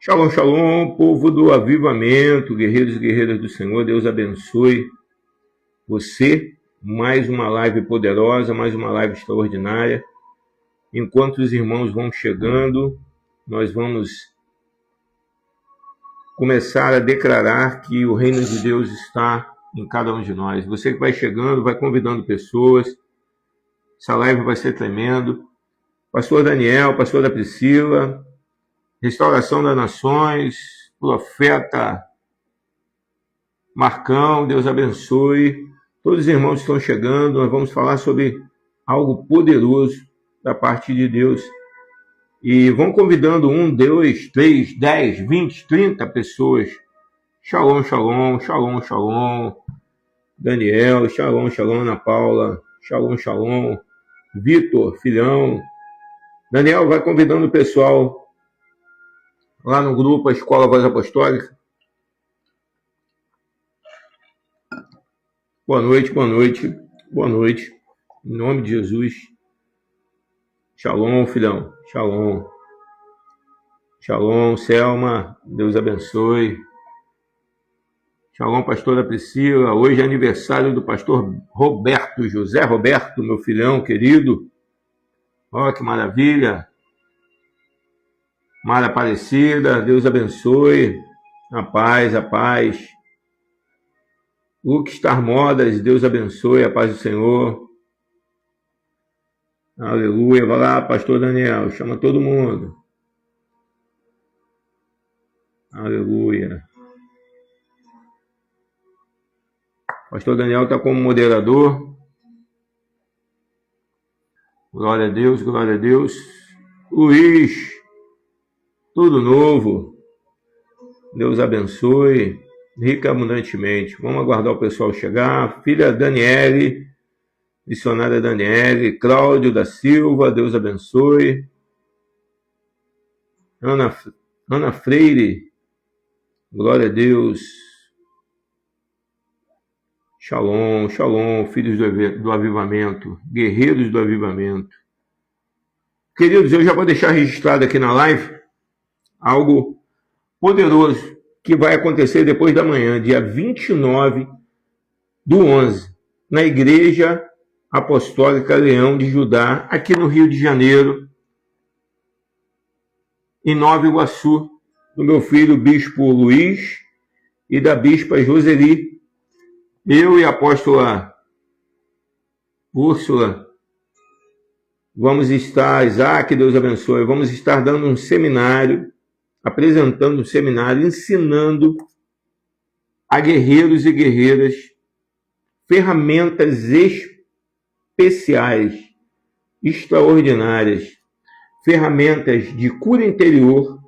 Shalom, shalom, povo do avivamento, guerreiros e guerreiras do Senhor, Deus abençoe você. Mais uma live poderosa, mais uma live extraordinária. Enquanto os irmãos vão chegando, nós vamos começar a declarar que o reino de Deus está em cada um de nós. Você que vai chegando, vai convidando pessoas. Essa live vai ser tremendo. Pastor Daniel, pastora Priscila, Restauração das Nações, profeta Marcão, Deus abençoe. Todos os irmãos estão chegando, nós vamos falar sobre algo poderoso da parte de Deus. E vão convidando 1, 2, 3, 10, 20, 30 pessoas. Shalom, shalom, shalom, shalom. Daniel, shalom, shalom, Ana Paula, shalom, shalom. Vitor, filhão. Daniel, vai convidando o pessoal lá no grupo, a Escola Voz Apostólica. Boa noite, boa noite, boa noite. Em nome de Jesus. Shalom, filhão. Shalom. Shalom, Selma. Deus abençoe. Shalom, pastora Priscila. Hoje é aniversário do pastor Roberto, José Roberto, meu filhão querido. Olha que maravilha. Mara Aparecida, Deus abençoe. A paz, a paz. Luke Star Modas, Deus abençoe, a paz do Senhor. Aleluia. Vai lá, pastor Daniel, chama todo mundo. Aleluia. Pastor Daniel está como moderador. Glória a Deus, glória a Deus. Luiz, tudo novo. Deus abençoe, rica abundantemente. Vamos aguardar o pessoal chegar. Filha Daniele, missionária Daniele, Cláudio da Silva, Deus abençoe. Ana Freire, glória a Deus. Shalom, shalom, filhos do avivamento, guerreiros do avivamento. Queridos, eu já vou deixar registrado aqui na live algo poderoso que vai acontecer depois da manhã, dia 29/11, na Igreja Apostólica Leão de Judá, aqui no Rio de Janeiro, em Nova Iguaçu, do meu filho Bispo Luiz e da Bispa Joseli. Eu e a apóstola Úrsula vamos estar, Isaac, Deus abençoe, vamos estar dando um seminário, apresentando um seminário, ensinando a guerreiros e guerreiras ferramentas especiais, extraordinárias, ferramentas de cura interior,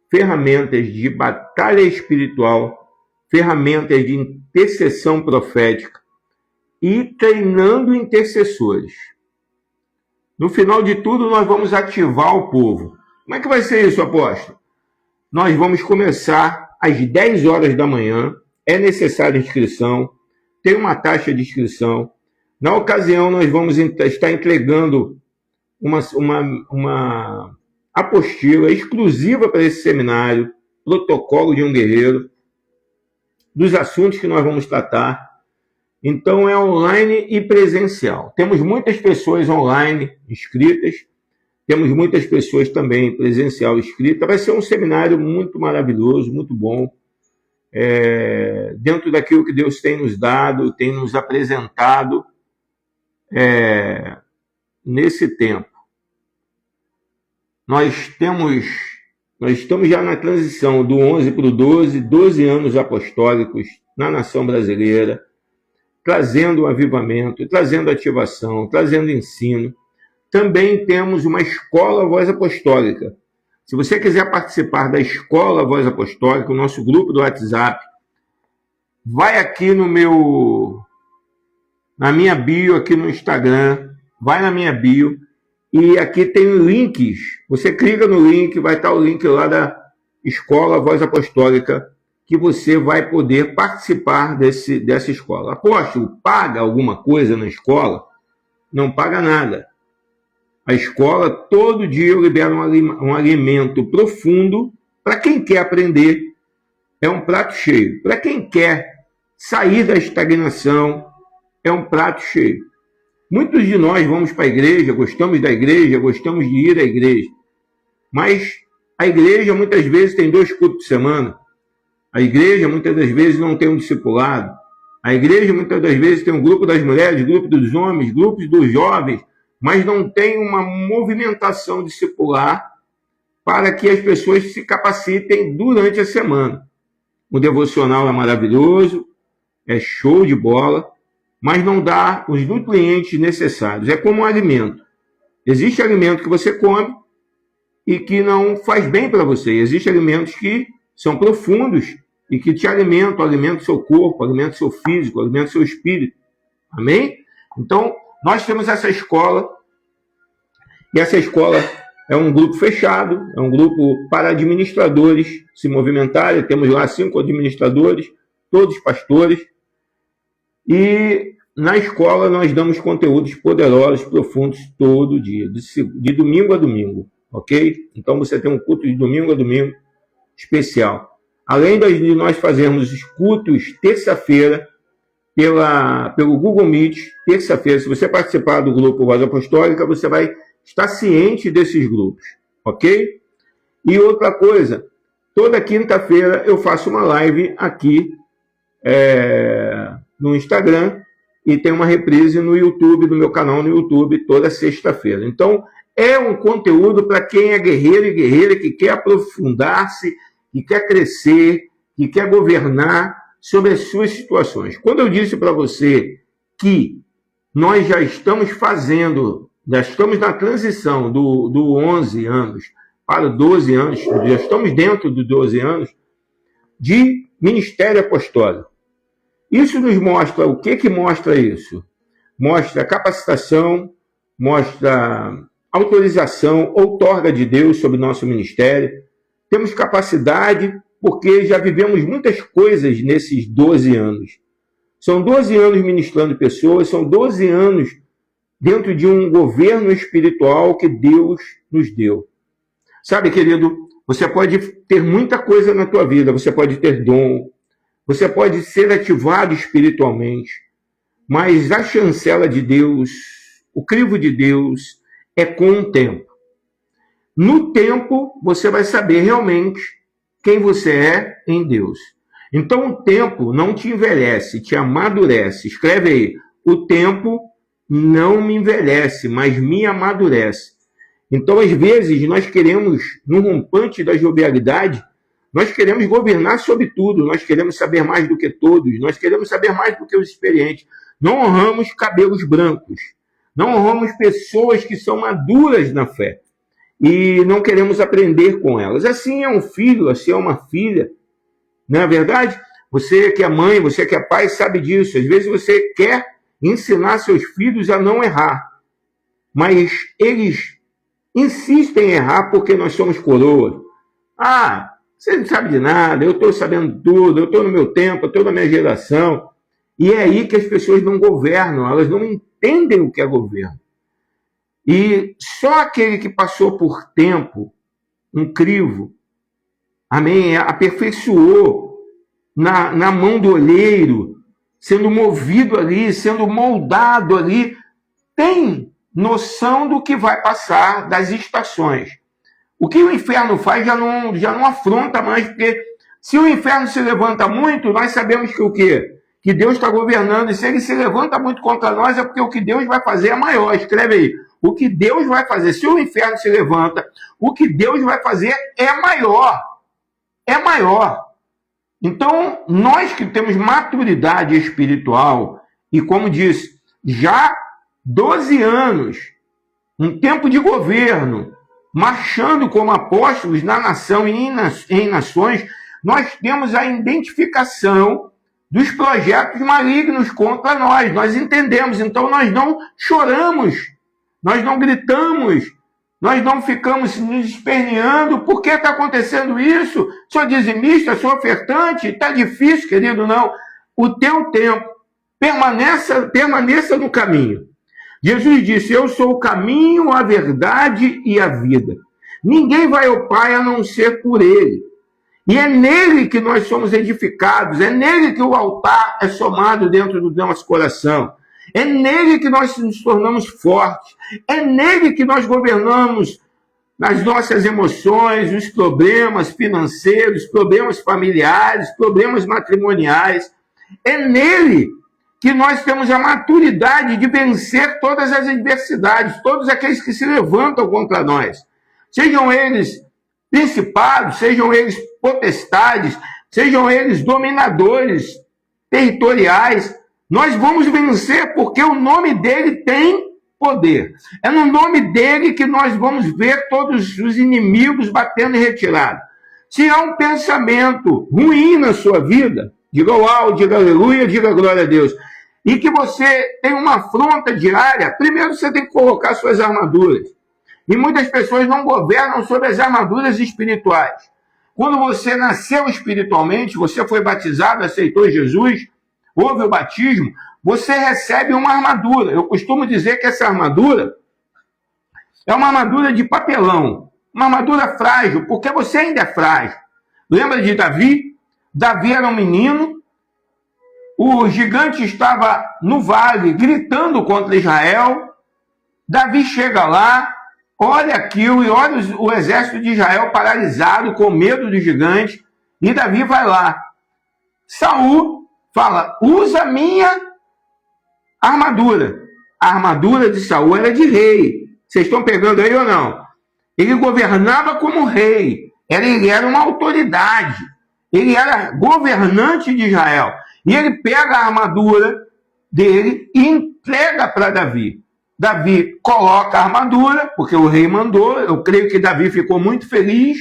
ferramentas de batalha espiritual, ferramentas de intercessão profética e treinando intercessores. No final de tudo, nós vamos ativar o povo. Como é que vai ser isso, apóstolo? Nós vamos começar às 10 horas da manhã. É necessária inscrição. Tem uma taxa de inscrição. Na ocasião, nós vamos estar entregando uma apostila exclusiva para esse seminário, Protocolo de um Guerreiro, dos assuntos que nós vamos tratar. Então, é online e presencial. Temos muitas pessoas online inscritas. Temos muitas pessoas também presencial inscritas. Vai ser um seminário muito maravilhoso, muito bom. Dentro daquilo que Deus tem nos dado, tem nos apresentado nesse tempo. Nós estamos já na transição do 11 para o 12 anos apostólicos na nação brasileira, trazendo avivamento, trazendo ativação, trazendo ensino. Também temos uma Escola Voz Apostólica. Se você quiser participar da Escola Voz Apostólica, o nosso grupo do WhatsApp, vai aqui na minha bio, aqui no Instagram, vai na minha bio, e aqui tem links. Você clica no link, vai estar o link lá da Escola Voz Apostólica, que você vai poder participar dessa escola. Apóstolo, paga alguma coisa na escola? Não paga nada. A escola, todo dia eu libero um alimento profundo para quem quer aprender, é um prato cheio. Para quem quer sair da estagnação, é um prato cheio. Muitos de nós vamos para a igreja, gostamos da igreja, gostamos de ir à igreja. Mas a igreja muitas vezes tem 2 cultos por semana. A igreja muitas das vezes não tem um discipulado. A igreja muitas das vezes tem um grupo das mulheres, grupo dos homens, grupos dos jovens, mas não tem uma movimentação discipular para que as pessoas se capacitem durante a semana. O devocional é maravilhoso, é show de bola, mas não dá os nutrientes necessários. É como um alimento. Existe alimento que você come e que não faz bem para você. Existem alimentos que são profundos e que te alimentam, alimentam o seu corpo, alimentam o seu físico, alimentam o seu espírito. Amém? Então, nós temos essa escola, e essa escola é um grupo fechado, é um grupo para administradores se movimentarem. Temos lá 5 administradores, todos pastores, e na escola nós damos conteúdos poderosos, profundos, todo dia, de domingo a domingo, ok? Então você tem um culto de domingo a domingo especial. Além de nós fazermos os cultos terça-feira pelo Google Meet, terça-feira, se você participar do grupo Voz Apostólica, você vai estar ciente desses grupos, ok? E outra coisa, toda quinta-feira eu faço uma live aqui no Instagram e tem uma reprise no YouTube, no meu canal no YouTube, toda sexta-feira. Então, é um conteúdo para quem é guerreiro e guerreira, que quer aprofundar-se, que quer crescer, que quer governar sobre as suas situações. Quando eu disse para você que nós já estamos na transição do 11 anos para 12 anos, já estamos dentro dos 12 anos de ministério apostólico. Isso nos mostra, o que mostra isso? Mostra capacitação, mostra autorização, outorga de Deus sobre nosso ministério. Temos capacidade, porque já vivemos muitas coisas nesses 12 anos. São 12 anos ministrando pessoas, são 12 anos dentro de um governo espiritual que Deus nos deu. Sabe, querido, você pode ter muita coisa na tua vida, você pode ter dom, você pode ser ativado espiritualmente, mas a chancela de Deus, o crivo de Deus, é com o tempo. No tempo, você vai saber realmente quem você é em Deus. Então, o tempo não te envelhece, te amadurece. Escreve aí, o tempo não me envelhece, mas me amadurece. Então, às vezes, nós queremos, no rompante da jovialidade, nós queremos governar sobre tudo, nós queremos saber mais do que todos, nós queremos saber mais do que os experientes. Não honramos cabelos brancos, não honramos pessoas que são maduras na fé e não queremos aprender com elas. Assim é um filho, assim é uma filha. Não é verdade? Você que é mãe, você que é pai, sabe disso. Às vezes você quer ensinar seus filhos a não errar, mas eles insistem em errar porque nós somos coroas. Ah, você não sabe de nada, eu estou sabendo tudo, eu estou no meu tempo, eu estou na minha geração. E é aí que as pessoas não governam, elas não entendem o que é governo. E só aquele que passou por tempo, um crivo, amém, aperfeiçoou na mão do olheiro, sendo movido ali, sendo moldado ali, tem noção do que vai passar, das estações. O que o inferno faz já não afronta mais, porque se o inferno se levanta muito, nós sabemos que o quê? Que Deus está governando, e se ele se levanta muito contra nós, é porque o que Deus vai fazer é maior. Escreve aí, o que Deus vai fazer, se o inferno se levanta, o que Deus vai fazer é maior. É maior. Então, nós que temos maturidade espiritual, e como disse, já 12 anos, um tempo de governo, marchando como apóstolos na nação e em nações, nós temos a identificação dos projetos malignos contra nós. Nós entendemos, então nós não choramos, nós não gritamos, nós não ficamos nos esperneando. Por que está acontecendo isso? Sou dizimista, sou ofertante, está difícil, querido, não. O teu tempo, permaneça no caminho. Jesus disse, eu sou o caminho, a verdade e a vida. Ninguém vai ao Pai a não ser por ele. E é nele que nós somos edificados, é nele que o altar é somado dentro do nosso coração. É nele que nós nos tornamos fortes. É nele que nós governamos nas nossas emoções, os problemas financeiros, problemas familiares, problemas matrimoniais. É nele que nós temos a maturidade de vencer todas as adversidades, todos aqueles que se levantam contra nós. Sejam eles principados, sejam eles potestades, sejam eles dominadores territoriais, nós vamos vencer porque o nome dele tem poder. É no nome dele que nós vamos ver todos os inimigos batendo em retirada. Se há um pensamento ruim na sua vida, diga uau, diga aleluia, diga glória a Deus, e que você tem uma afronta diária, primeiro você tem que colocar suas armaduras. E muitas pessoas não governam sobre as armaduras espirituais. Quando você nasceu espiritualmente, você foi batizado, aceitou Jesus, houve o batismo, você recebe uma armadura. Eu costumo dizer que essa armadura é uma armadura de papelão, uma armadura frágil, porque você ainda é frágil. Lembra de Davi? Davi era um menino, o gigante estava no vale gritando contra Israel. Davi chega lá, olha aquilo e olha o exército de Israel paralisado, com medo do gigante, e Davi vai lá. Saul fala, usa a minha armadura. A armadura de Saul era de rei. Vocês estão pegando aí ou não? Ele governava como rei. Ele era uma autoridade. Ele era governante de Israel. E ele pega a armadura dele e entrega para Davi. Davi coloca a armadura, porque o rei mandou. Eu creio que Davi ficou muito feliz.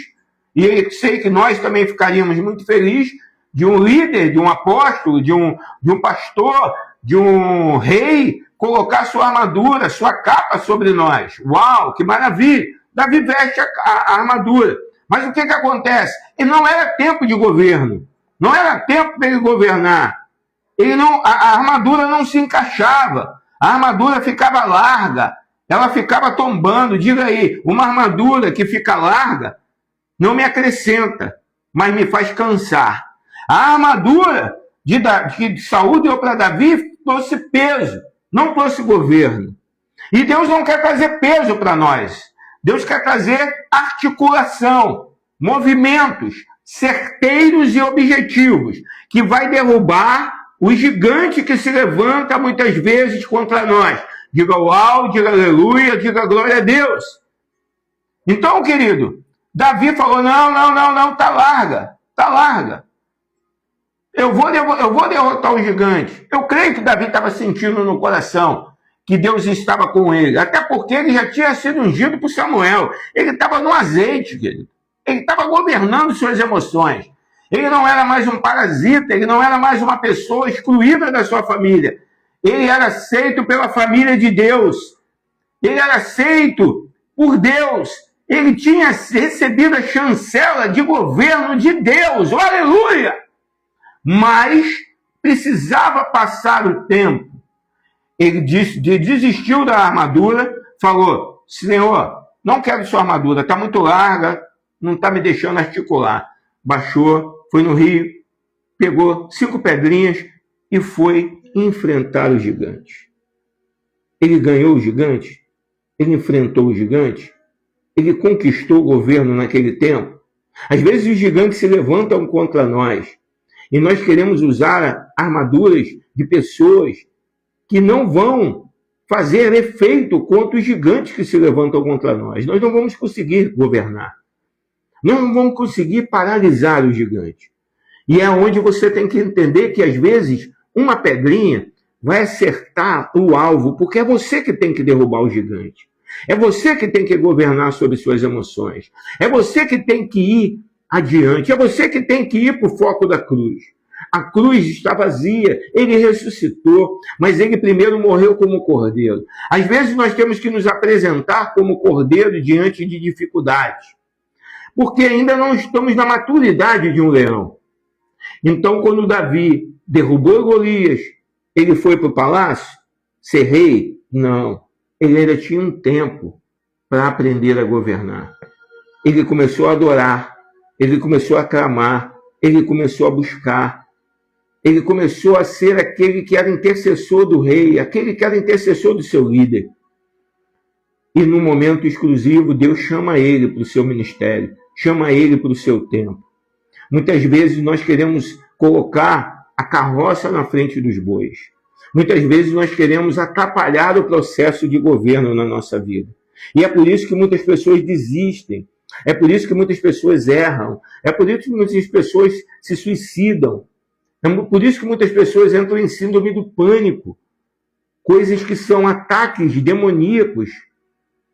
E eu sei que nós também ficaríamos muito felizes de um líder, de um apóstolo, de um pastor, de um rei, colocar sua armadura, sua capa sobre nós. Uau, que maravilha! Davi veste a armadura. Mas o que acontece? E não era tempo de governo. Não era tempo para ele governar. A armadura não se encaixava. A armadura ficava larga. Ela ficava tombando. Diga aí, uma armadura que fica larga não me acrescenta, mas me faz cansar. A armadura que Saul deu para Davi trouxe peso, não trouxe governo. E Deus não quer trazer peso para nós. Deus quer trazer articulação, movimentos certeiros e objetivos, que vai derrubar o gigante que se levanta muitas vezes contra nós. Diga uau, diga aleluia, diga glória a Deus. Então, querido, Davi falou, não, tá larga. Eu vou derrotar o gigante. Eu creio que Davi estava sentindo no coração que Deus estava com ele. Até porque ele já tinha sido ungido por Samuel. Ele estava no azeite, querido. Ele estava governando suas emoções. Ele não era mais um parasita, ele não era mais uma pessoa excluída da sua família. Ele era aceito pela família de Deus. Ele era aceito por Deus. Ele tinha recebido a chancela de governo de Deus. Oh, aleluia! Mas precisava passar o tempo. Ele desistiu da armadura, falou, Senhor, não quero sua armadura, está muito larga, não está me deixando articular. Baixou, foi no rio, pegou 5 pedrinhas e foi enfrentar o gigante. Ele ganhou o gigante, ele enfrentou o gigante, ele conquistou o governo naquele tempo. Às vezes os gigantes se levantam contra nós, e nós queremos usar armaduras de pessoas que não vão fazer efeito contra os gigantes que se levantam contra nós. Nós não vamos conseguir governar. Nós não vamos conseguir paralisar o gigante. E é onde você tem que entender que, às vezes, uma pedrinha vai acertar o alvo, porque é você que tem que derrubar o gigante. É você que tem que governar sobre suas emoções. É você que tem que ir adiante. É você que tem que ir para o foco da cruz. A cruz está vazia, ele ressuscitou, mas ele primeiro morreu como cordeiro. Às vezes nós temos que nos apresentar como cordeiro diante de dificuldades, porque ainda não estamos na maturidade de um leão. Então, quando Davi derrubou Golias, ele foi para o palácio ser rei? Não, ele ainda tinha um tempo para aprender a governar. Ele começou a adorar. ele começou a clamar, ele começou a buscar, ele começou a ser aquele que era intercessor do rei, aquele que era intercessor do seu líder. E num momento exclusivo, Deus chama ele para o seu ministério, chama ele para o seu tempo. Muitas vezes nós queremos colocar a carroça na frente dos bois. Muitas vezes nós queremos atrapalhar o processo de governo na nossa vida. E é por isso que muitas pessoas desistem. É por isso que muitas pessoas erram. É por isso que muitas pessoas se suicidam. É por isso que muitas pessoas entram em síndrome do pânico. Coisas que são ataques demoníacos.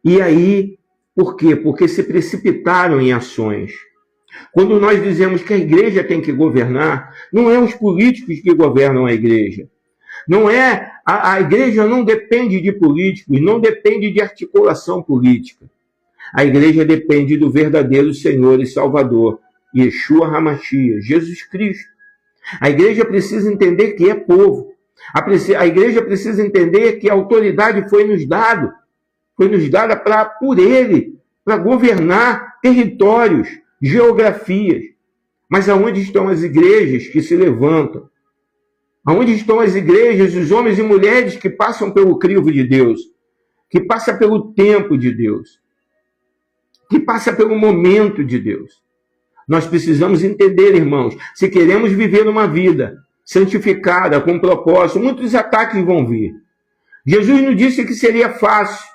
E aí, por quê? Porque se precipitaram em ações. Quando nós dizemos que a igreja tem que governar, não é os políticos que governam a igreja. Não é, a igreja não depende de políticos, não depende de articulação política. A igreja depende do verdadeiro Senhor e Salvador, Yeshua HaMashiach, Jesus Cristo. A igreja precisa entender que é povo. A igreja precisa entender que a autoridade foi nos dada por ele, para governar territórios, geografias. Mas aonde estão as igrejas que se levantam? Aonde estão as igrejas, os homens e mulheres que passam pelo crivo de Deus, que passam pelo tempo de Deus, que passam pelo momento de Deus? Nós precisamos entender, irmãos, se queremos viver uma vida santificada, com propósito, muitos ataques vão vir. Jesus não disse que seria fácil.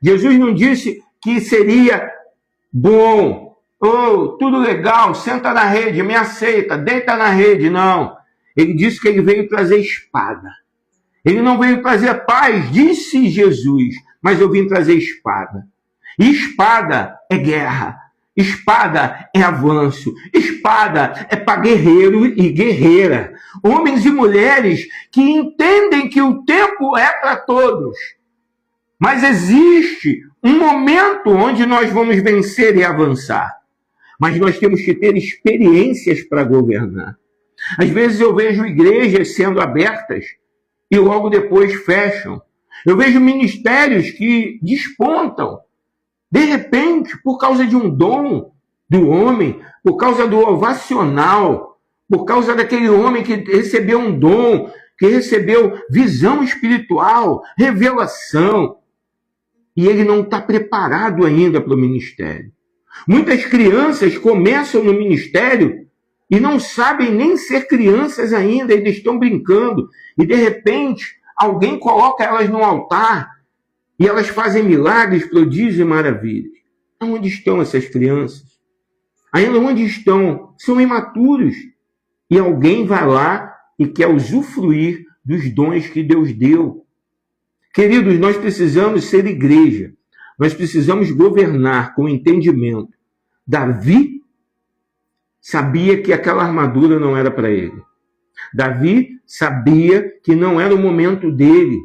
Jesus não disse que seria bom. Oh, tudo legal, senta na rede, me aceita, deita na rede. Não. Ele disse que ele veio trazer espada. Ele não veio trazer paz, disse Jesus, mas eu vim trazer espada. E espada é guerra. Espada é avanço. Espada é para guerreiro e guerreira. Homens e mulheres que entendem que o tempo é para todos. Mas existe um momento onde nós vamos vencer e avançar. Mas nós temos que ter experiências para governar. Às vezes eu vejo igrejas sendo abertas e logo depois fecham. Eu vejo ministérios que despontam, de repente, por causa de um dom do homem, por causa do ovacional, por causa daquele homem que recebeu um dom, que recebeu visão espiritual, revelação, e ele não está preparado ainda para o ministério. Muitas crianças começam no ministério e não sabem nem ser crianças ainda, eles estão brincando, e de repente alguém coloca elas no altar e elas fazem milagres, prodígios e maravilhas. Onde estão essas crianças? Ainda onde estão? São imaturos. E alguém vai lá e quer usufruir dos dons que Deus deu. Queridos, nós precisamos ser igreja. Nós precisamos governar com entendimento. Davi sabia que aquela armadura não era para ele. Davi sabia que não era o momento dele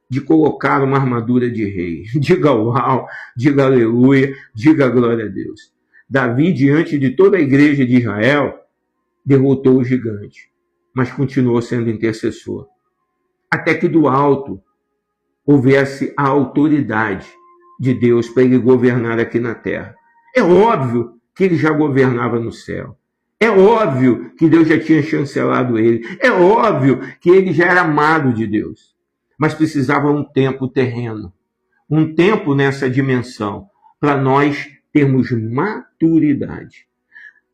de colocar uma armadura de rei. Diga uau, diga aleluia, diga glória a Deus. Davi, diante de toda a igreja de Israel, derrotou o gigante, mas continuou sendo intercessor. Até que do alto houvesse a autoridade de Deus para ele governar aqui na terra. É óbvio que ele já governava no céu. É óbvio que Deus já tinha chancelado ele. É óbvio que ele já era amado de Deus. Mas precisava um tempo terreno, um tempo nessa dimensão, para nós termos maturidade.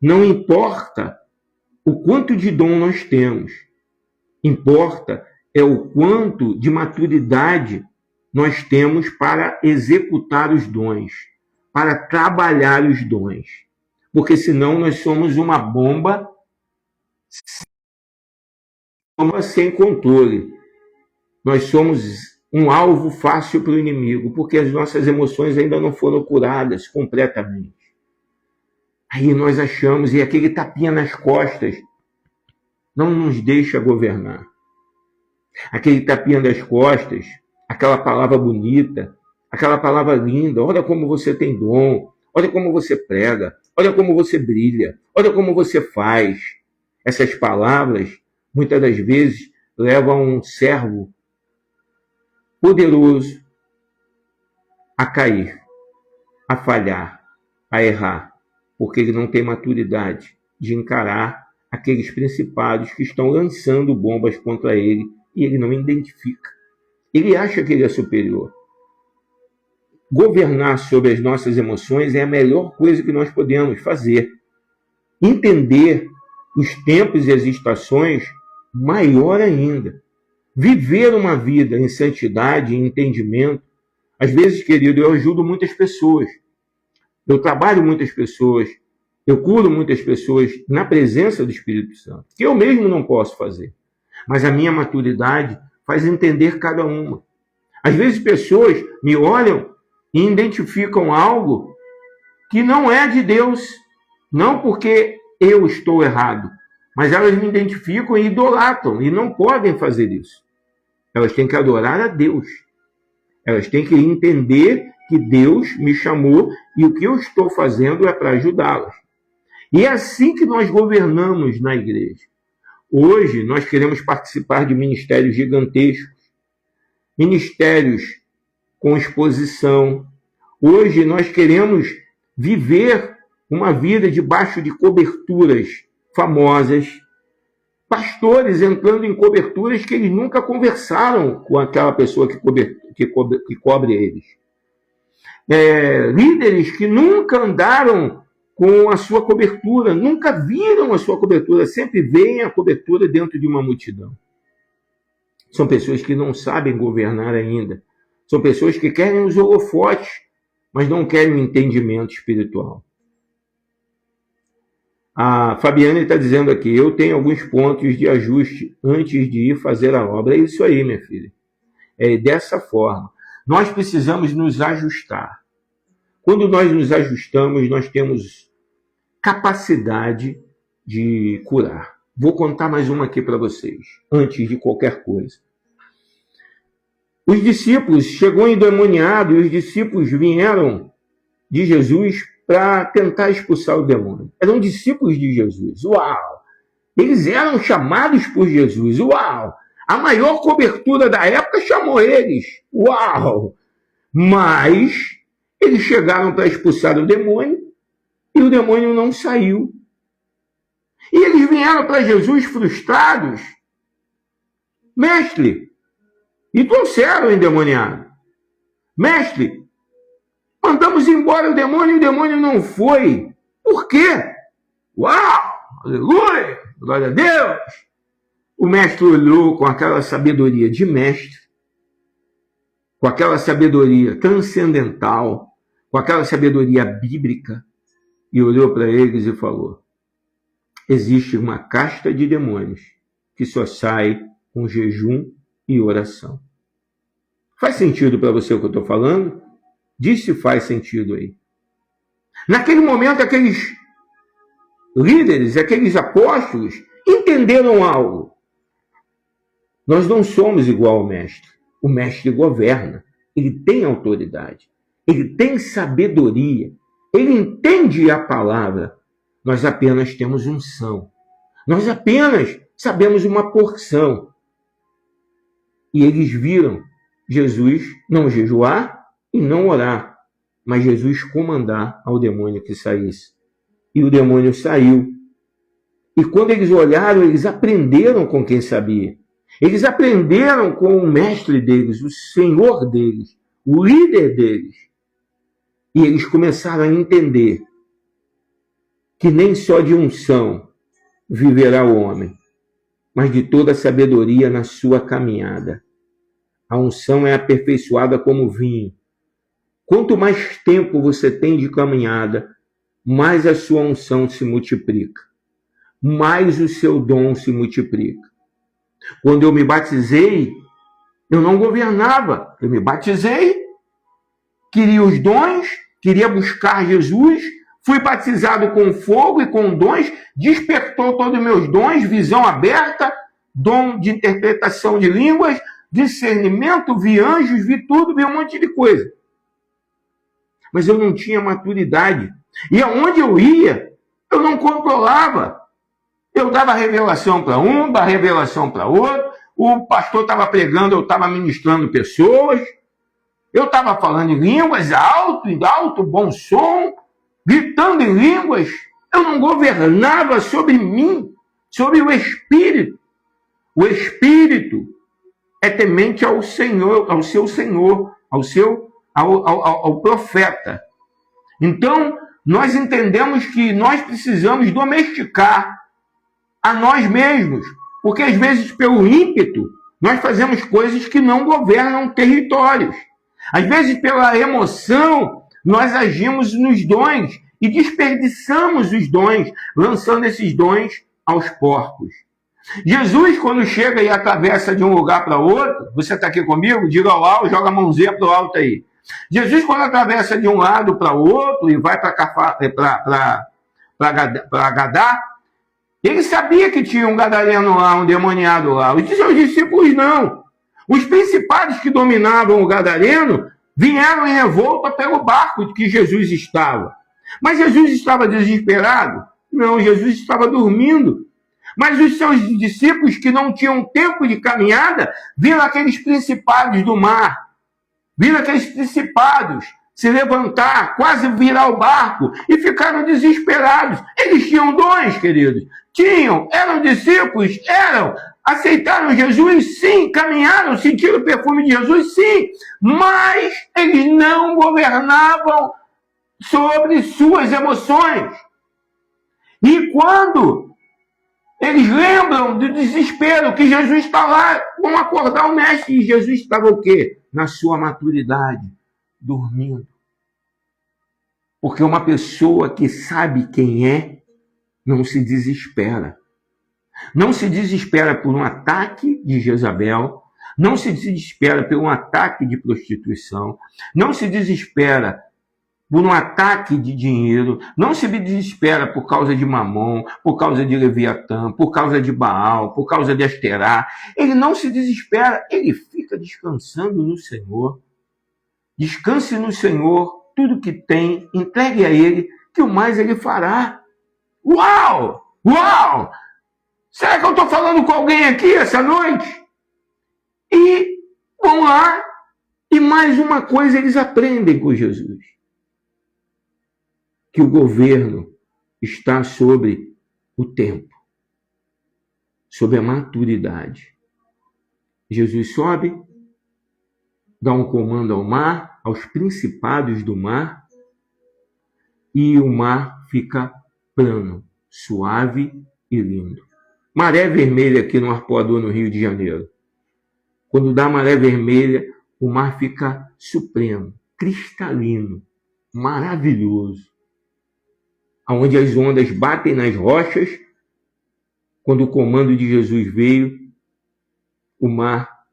Não importa o quanto de dom nós temos, importa é o quanto de maturidade nós temos para executar os dons, para trabalhar os dons. Porque senão nós somos uma bomba sem controle. Nós somos um alvo fácil para o inimigo, porque as nossas emoções ainda não foram curadas completamente. Aí nós achamos, e aquele tapinha nas costas não nos deixa governar. Aquele tapinha das costas, aquela palavra bonita, aquela palavra linda, olha como você tem dom, olha como você prega, olha como você brilha, olha como você faz. Essas palavras, muitas das vezes, levam um servo poderoso a cair, a falhar, a errar. porque ele não tem maturidade de encarar aqueles principados que estão lançando bombas contra ele e ele não identifica. Ele acha que ele é superior. Governar sobre as nossas emoções é a melhor coisa que nós podemos fazer. Entender os tempos e as estações, maior ainda. Viver uma vida em santidade e entendimento. Às vezes, querido, eu ajudo muitas pessoas. Eu trabalho muitas pessoas. Eu curo muitas pessoas na presença do Espírito Santo, que eu mesmo não posso fazer. Mas a minha maturidade faz entender cada uma. Às vezes, pessoas me olham e identificam algo que não é de Deus, não porque eu estou errado, mas elas me identificam e idolatram, e não podem fazer isso. Elas têm que adorar a Deus. Elas têm que entender que Deus me chamou e o que eu estou fazendo é para ajudá-las. E é assim que nós governamos na igreja. Hoje nós queremos participar de ministérios gigantescos, ministérios com exposição. Hoje nós queremos viver uma vida debaixo de coberturas famosas, pastores entrando em coberturas que eles nunca conversaram com aquela pessoa que cobre eles. Líderes que nunca andaram com a sua cobertura, nunca viram a sua cobertura, sempre veem a cobertura dentro de uma multidão. São pessoas que não sabem governar ainda. São pessoas que querem os holofotes, mas não querem o entendimento espiritual. A Fabiane está dizendo aqui, eu tenho alguns pontos de ajuste antes de ir fazer a obra. É isso aí, minha filha. É dessa forma. Nós precisamos nos ajustar. Quando nós nos ajustamos, nós temos capacidade de curar. Vou contar mais uma aqui para vocês, antes de qualquer coisa. Os discípulos, chegou um endemoniado e os discípulos vieram de Jesus para tentar expulsar o demônio. Eram discípulos de Jesus. Uau! Eles eram chamados por Jesus. Uau! A maior cobertura da época chamou eles. Uau! Mas eles chegaram para expulsar o demônio e o demônio não saiu. E eles vieram para Jesus frustrados. Mestre, e trouxeram o endemoniado. Mestre, mandamos embora o demônio e o demônio não foi. Por quê? Uau! Aleluia! Glória a Deus! O mestre olhou com aquela sabedoria de mestre, com aquela sabedoria transcendental, com aquela sabedoria bíblica, e olhou para eles e falou: existe uma casta de demônios que só sai com jejum e oração. Faz sentido para você o que eu estou falando? Diz se faz sentido aí. Naquele momento, aqueles líderes, aqueles apóstolos, entenderam algo. Nós não somos igual ao mestre. O mestre governa. Ele tem autoridade. Ele tem sabedoria. Ele entende a palavra. Nós apenas temos unção. Nós apenas sabemos uma porção. E eles viram Jesus não jejuar e não orar, mas Jesus comandar ao demônio que saísse. E o demônio saiu. E quando eles olharam, eles aprenderam com quem sabia. Eles aprenderam com o mestre deles, o Senhor deles, o líder deles. E eles começaram a entender que nem só de unção viverá o homem, mas de toda a sabedoria na sua caminhada. A unção é aperfeiçoada como vinho. Quanto mais tempo você tem de caminhada, mais a sua unção se multiplica, mais o seu dom se multiplica. Quando eu me batizei, eu não governava. Eu me batizei, queria os dons, queria buscar Jesus, fui batizado com fogo e com dons, despertou todos os meus dons, visão aberta, dom de interpretação de línguas, discernimento, vi anjos, vi tudo, vi um monte de coisa. Mas eu não tinha maturidade. E aonde eu ia, eu não controlava. Eu dava revelação para um, dava revelação para outro. O pastor estava pregando, eu estava ministrando pessoas. Eu estava falando em línguas alto, bom som. gritando em línguas. Eu não governava sobre mim, sobre o Espírito. O Espírito é temente ao Senhor, ao seu Senhor, ao profeta. Então, nós entendemos que nós precisamos domesticar a nós mesmos, porque às vezes, pelo ímpeto, nós fazemos coisas que não governam territórios. Às vezes, pela emoção, nós agimos nos dons e desperdiçamos os dons, lançando esses dons aos porcos. Jesus, quando chega e atravessa de um lugar para outro, você está aqui comigo? Diga ao alto, joga a mãozinha para o alto aí. Jesus, quando atravessa de um lado para o outro e vai para Gadá, ele sabia que tinha um gadareno lá, um demoniado lá. Os seus discípulos não. Os principados que dominavam o gadareno vieram em revolta pelo barco que Jesus estava. Mas Jesus estava desesperado? Não, Jesus estava dormindo. Mas os seus discípulos, que não tinham tempo de caminhada, viram aqueles principados do mar, viram aqueles principados se levantar, quase virar o barco, e ficaram desesperados. Eles tinham dons, queridos. Tinham, eram discípulos, eram. Aceitaram Jesus? Sim. Caminharam, sentiram o perfume de Jesus? Sim. Mas eles não governavam sobre suas emoções. E quando eles lembram do desespero que Jesus está lá, vão acordar o mestre, e Jesus estava o quê? Na sua maturidade, dormindo. Porque uma pessoa que sabe quem é, não se desespera. Não se desespera por um ataque de Jezabel, não se desespera por um ataque de prostituição, não se desespera por um ataque de dinheiro, não se desespera por causa de Mamon, por causa de Leviatã, por causa de Baal, por causa de Asterá. Ele não se desespera, ele fica descansando no Senhor. Descanse no Senhor, tudo que tem, entregue a Ele, que o mais Ele fará. Uau! Uau! Será que eu estou falando com alguém aqui essa noite? E vão lá, e mais uma coisa eles aprendem com Jesus. Que o governo está sobre o tempo, sobre a maturidade. Jesus sobe, dá um comando ao mar, aos principados do mar, e o mar fica plano, suave e lindo. Maré vermelha aqui no Arpoador, no Rio de Janeiro. Quando dá maré vermelha, o mar fica supremo, cristalino, maravilhoso. Onde as ondas batem nas rochas, quando o comando de Jesus veio, o mar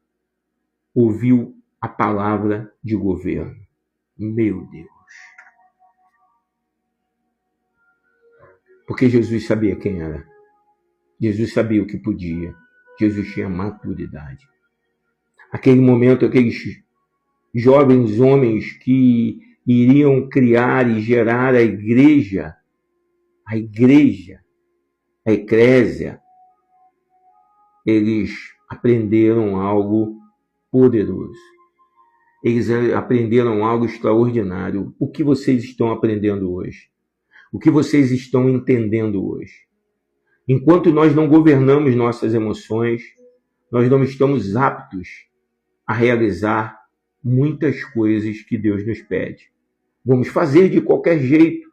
ouviu a palavra de governo. Meu Deus! Porque Jesus sabia quem era. Jesus sabia o que podia. Jesus tinha maturidade. Aquele momento, aqueles jovens homens que iriam criar e gerar a igreja, a eclésia, eles aprenderam algo poderoso. Eles aprenderam algo extraordinário. O que vocês estão aprendendo hoje? O que vocês estão entendendo hoje? Enquanto nós não governamos nossas emoções, nós não estamos aptos a realizar muitas coisas que Deus nos pede. Vamos fazer de qualquer jeito,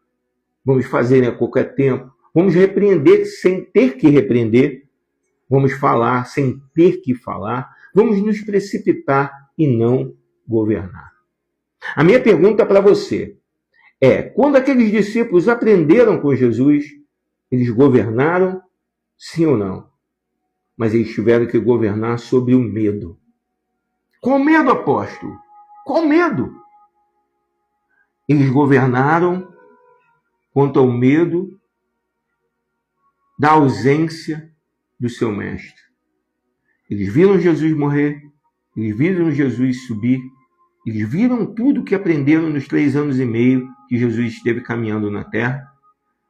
vamos fazer a qualquer tempo, vamos repreender sem ter que repreender, vamos falar sem ter que falar, vamos nos precipitar e não governar. A minha pergunta para você é: quando aqueles discípulos aprenderam com Jesus, eles governaram, sim ou não? Mas eles tiveram que governar sobre o medo. Qual medo, apóstolo? Qual medo? Eles governaram quanto ao medo da ausência do seu mestre. Eles viram Jesus morrer, eles viram Jesus subir, eles viram tudo que aprenderam nos 3 anos e meio que Jesus esteve caminhando na terra,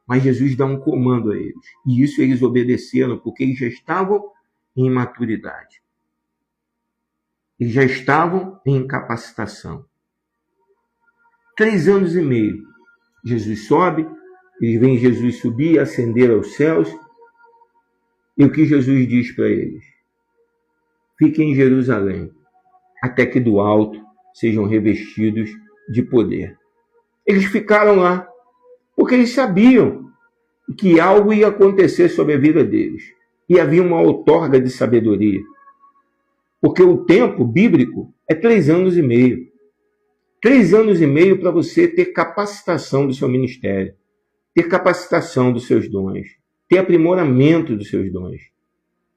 mas Jesus dá um comando a eles. E isso eles obedeceram, porque eles já estavam em maturidade. Eles já estavam em capacitação. 3 anos e meio. Jesus sobe, eles veem Jesus subir e ascender aos céus. E o que Jesus diz para eles? Fiquem em Jerusalém, até que do alto sejam revestidos de poder. Eles ficaram lá, porque eles sabiam que algo ia acontecer sobre a vida deles. E havia uma outorga de sabedoria. Porque o tempo bíblico é 3 anos e meio. 3 anos e meio para você ter capacitação do seu ministério, ter capacitação dos seus dons, ter aprimoramento dos seus dons.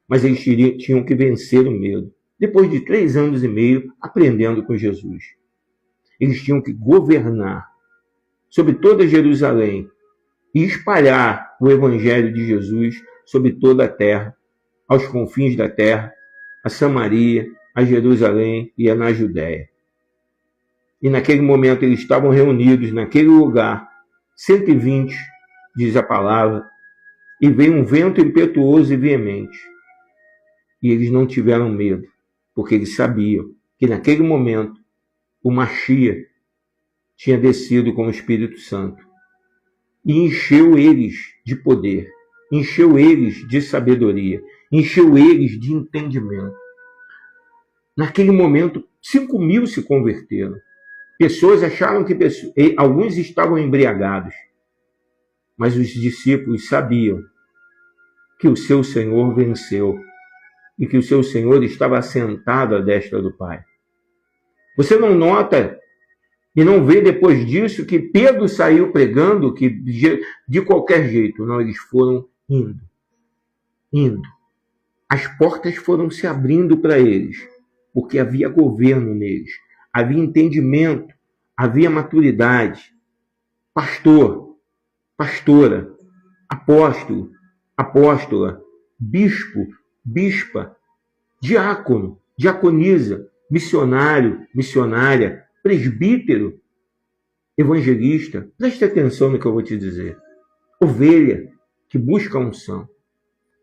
Mas eles tinham que vencer o medo. Depois de 3 anos e meio aprendendo com Jesus. Eles tinham que governar sobre toda Jerusalém e espalhar o evangelho de Jesus sobre toda a terra, aos confins da terra, a Samaria, a Jerusalém e a na Judéia. E naquele momento eles estavam reunidos naquele lugar, 120, diz a palavra, e veio um vento impetuoso e veemente. E eles não tiveram medo, porque eles sabiam que naquele momento o Machia tinha descido com o Espírito Santo e encheu eles de poder, encheu eles de sabedoria, encheu eles de entendimento. Naquele momento, 5.000 se converteram. Pessoas acharam que alguns estavam embriagados, mas os discípulos sabiam que o seu Senhor venceu e que o seu Senhor estava assentado à destra do Pai. Você não nota e não vê depois disso que Pedro saiu pregando que de qualquer jeito? Não, eles foram indo. As portas foram se abrindo para eles, porque havia governo neles, havia entendimento, havia maturidade. Pastor, pastora, apóstolo, apóstola, bispo, bispa, diácono, diaconisa, missionário, missionária, presbítero, evangelista. Preste atenção no que eu vou te dizer. Ovelha que busca a unção.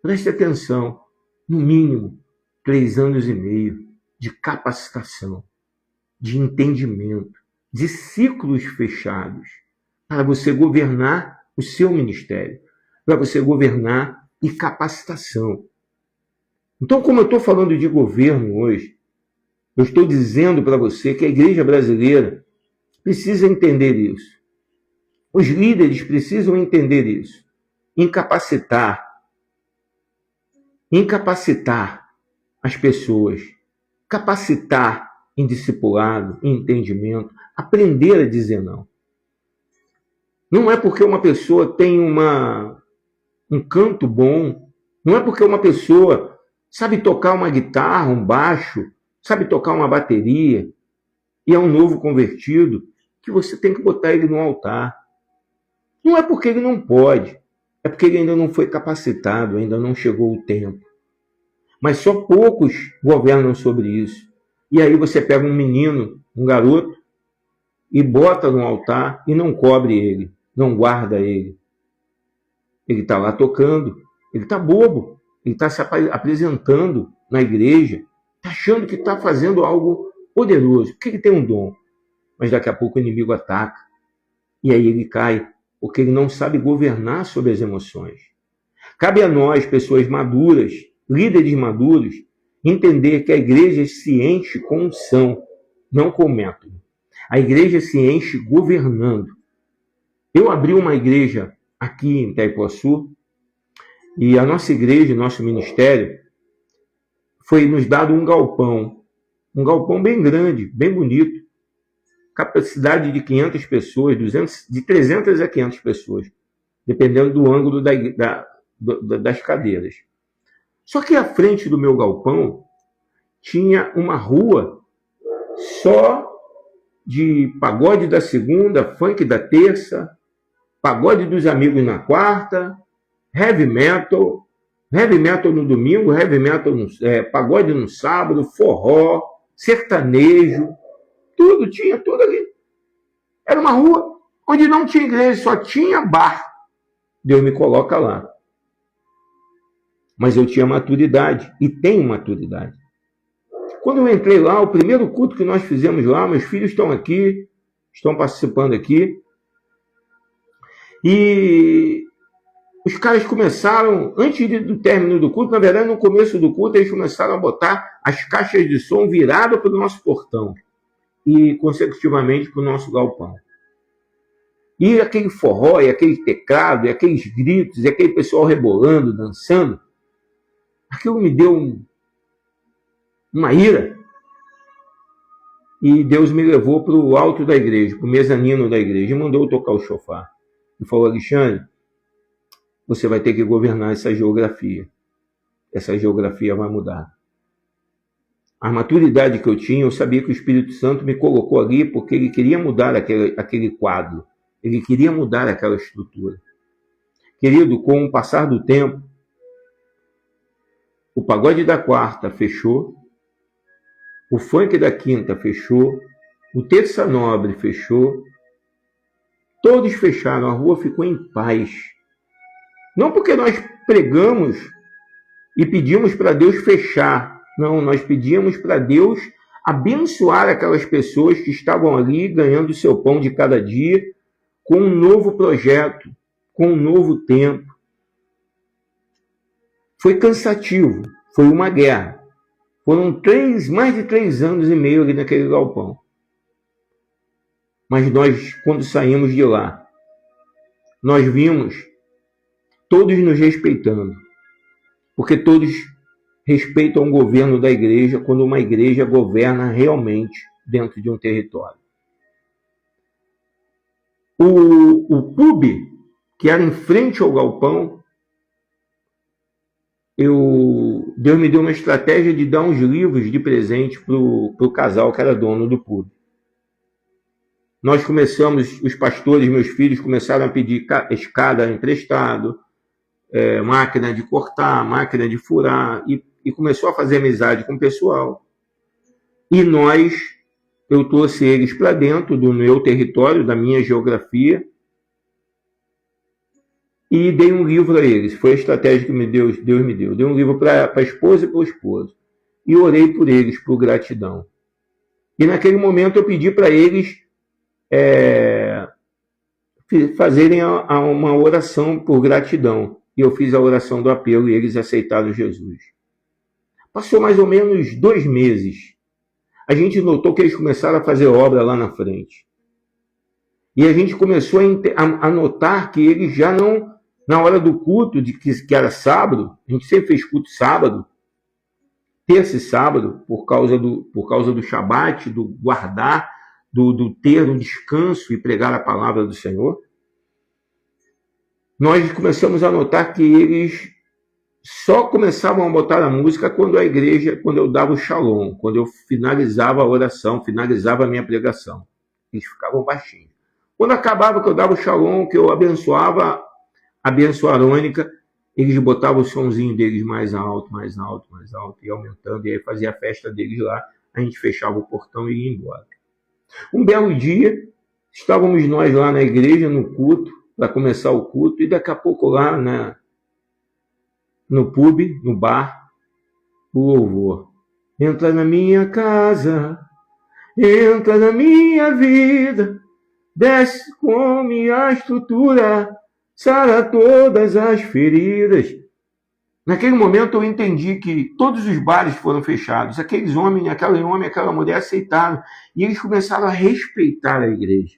Preste atenção. No mínimo, 3 anos e meio de capacitação, de entendimento, de ciclos fechados, para você governar o seu ministério, para você governar e capacitação. Então, como eu estou falando de governo hoje, eu estou dizendo para você que a igreja brasileira precisa entender isso. Os líderes precisam entender isso. Incapacitar as pessoas, capacitar em discipulado, em entendimento, aprender a dizer não. Não é porque uma pessoa tem um canto bom, não é porque uma pessoa sabe tocar uma guitarra, um baixo, sabe tocar uma bateria e é um novo convertido, que você tem que botar ele no altar. Não é porque ele não pode, é porque ele ainda não foi capacitado, ainda não chegou o tempo. Mas só poucos governam sobre isso. E aí você pega um menino, um garoto, e bota no altar e não cobre ele, não guarda ele. Ele está lá tocando, ele está bobo, ele está se apresentando na igreja, está achando que está fazendo algo poderoso, porque ele tem um dom. Mas daqui a pouco o inimigo ataca, e aí ele cai, porque ele não sabe governar sobre as emoções. Cabe a nós, pessoas maduras, líderes maduros, entender que a igreja se enche com unção, não com método. A igreja se enche governando. Eu abri uma igreja aqui em Itaipuaçu, e a nossa igreja, nosso ministério, foi nos dado um galpão bem grande, bem bonito, capacidade de 500 pessoas, de 300 a 500 pessoas, dependendo do ângulo das cadeiras. Só que à frente do meu galpão tinha uma rua só de pagode da segunda, funk da terça, pagode dos amigos na quarta, heavy metal no domingo, pagode no sábado, forró, sertanejo, tinha tudo ali. Era uma rua onde não tinha igreja, só tinha bar. Deus me coloca lá. Mas eu tinha maturidade, e tenho maturidade. Quando eu entrei lá, o primeiro culto que nós fizemos lá, meus filhos estão aqui, estão participando aqui, E os caras começaram, antes do término do culto, na verdade, no começo do culto, eles começaram a botar as caixas de som viradas para o nosso portão e, consecutivamente, para o nosso galpão. E aquele forró, e aquele teclado, e aqueles gritos, e aquele pessoal rebolando, dançando, aquilo me deu uma ira. E Deus me levou para o alto da igreja, para o mezanino da igreja, e mandou eu tocar o chofar. E falou: Alexandre, você vai ter que governar essa geografia. Essa geografia vai mudar. A maturidade que eu tinha, eu sabia que o Espírito Santo me colocou ali porque ele queria mudar aquele quadro. Ele queria mudar aquela estrutura. Querido, com o passar do tempo, o pagode da quarta fechou, o funk da quinta fechou, o terça nobre fechou, todos fecharam, a rua ficou em paz. Não porque nós pregamos e pedimos para Deus fechar. Não, nós pedíamos para Deus abençoar aquelas pessoas que estavam ali ganhando o seu pão de cada dia com um novo projeto, com um novo tempo. Foi cansativo, foi uma guerra. Foram mais de 3 anos e meio ali naquele galpão. Mas nós, quando saímos de lá, nós vimos todos nos respeitando. Porque todos respeitam o governo da igreja quando uma igreja governa realmente dentro de um território. O pub, que era em frente ao galpão, Deus me deu uma estratégia de dar uns livros de presente para o casal que era dono do pub. Nós começamos, os pastores, meus filhos, começaram a pedir escada emprestado, máquina de cortar, máquina de furar, e começou a fazer amizade com o pessoal. E eu trouxe eles para dentro do meu território, da minha geografia, e dei um livro a eles. Foi a estratégia que Deus me deu. Dei um livro para a esposa e para o esposo. E orei por eles, por gratidão. E naquele momento eu pedi para eles fazerem uma oração por gratidão. E eu fiz a oração do apelo e eles aceitaram Jesus. Passou mais ou menos 2 meses. A gente notou que eles começaram a fazer obra lá na frente. E a gente começou a notar que eles já não, na hora do culto, que era sábado, a gente sempre fez culto sábado, terça e sábado, por causa do Shabat, do guardar, do ter um descanso e pregar a palavra do Senhor. Nós começamos a notar que eles só começavam a botar a música quando eu dava o shalom, quando eu finalizava a oração, finalizava a minha pregação. Eles ficavam baixinhos. Quando acabava que eu dava o shalom, que eu abençoava a bênção arônica, eles botavam o somzinho deles mais alto, e aumentando, e aí fazia a festa deles lá, a gente fechava o portão e ia embora. Um belo dia, estávamos nós lá na igreja, no culto, para começar o culto, e daqui a pouco lá no pub, no bar, o louvor. Entra na minha casa, entra na minha vida, desce, come a estrutura, sara todas as feridas. Naquele momento eu entendi que todos os bares foram fechados. Aqueles homens, aquela mulher aceitaram. E eles começaram a respeitar a igreja.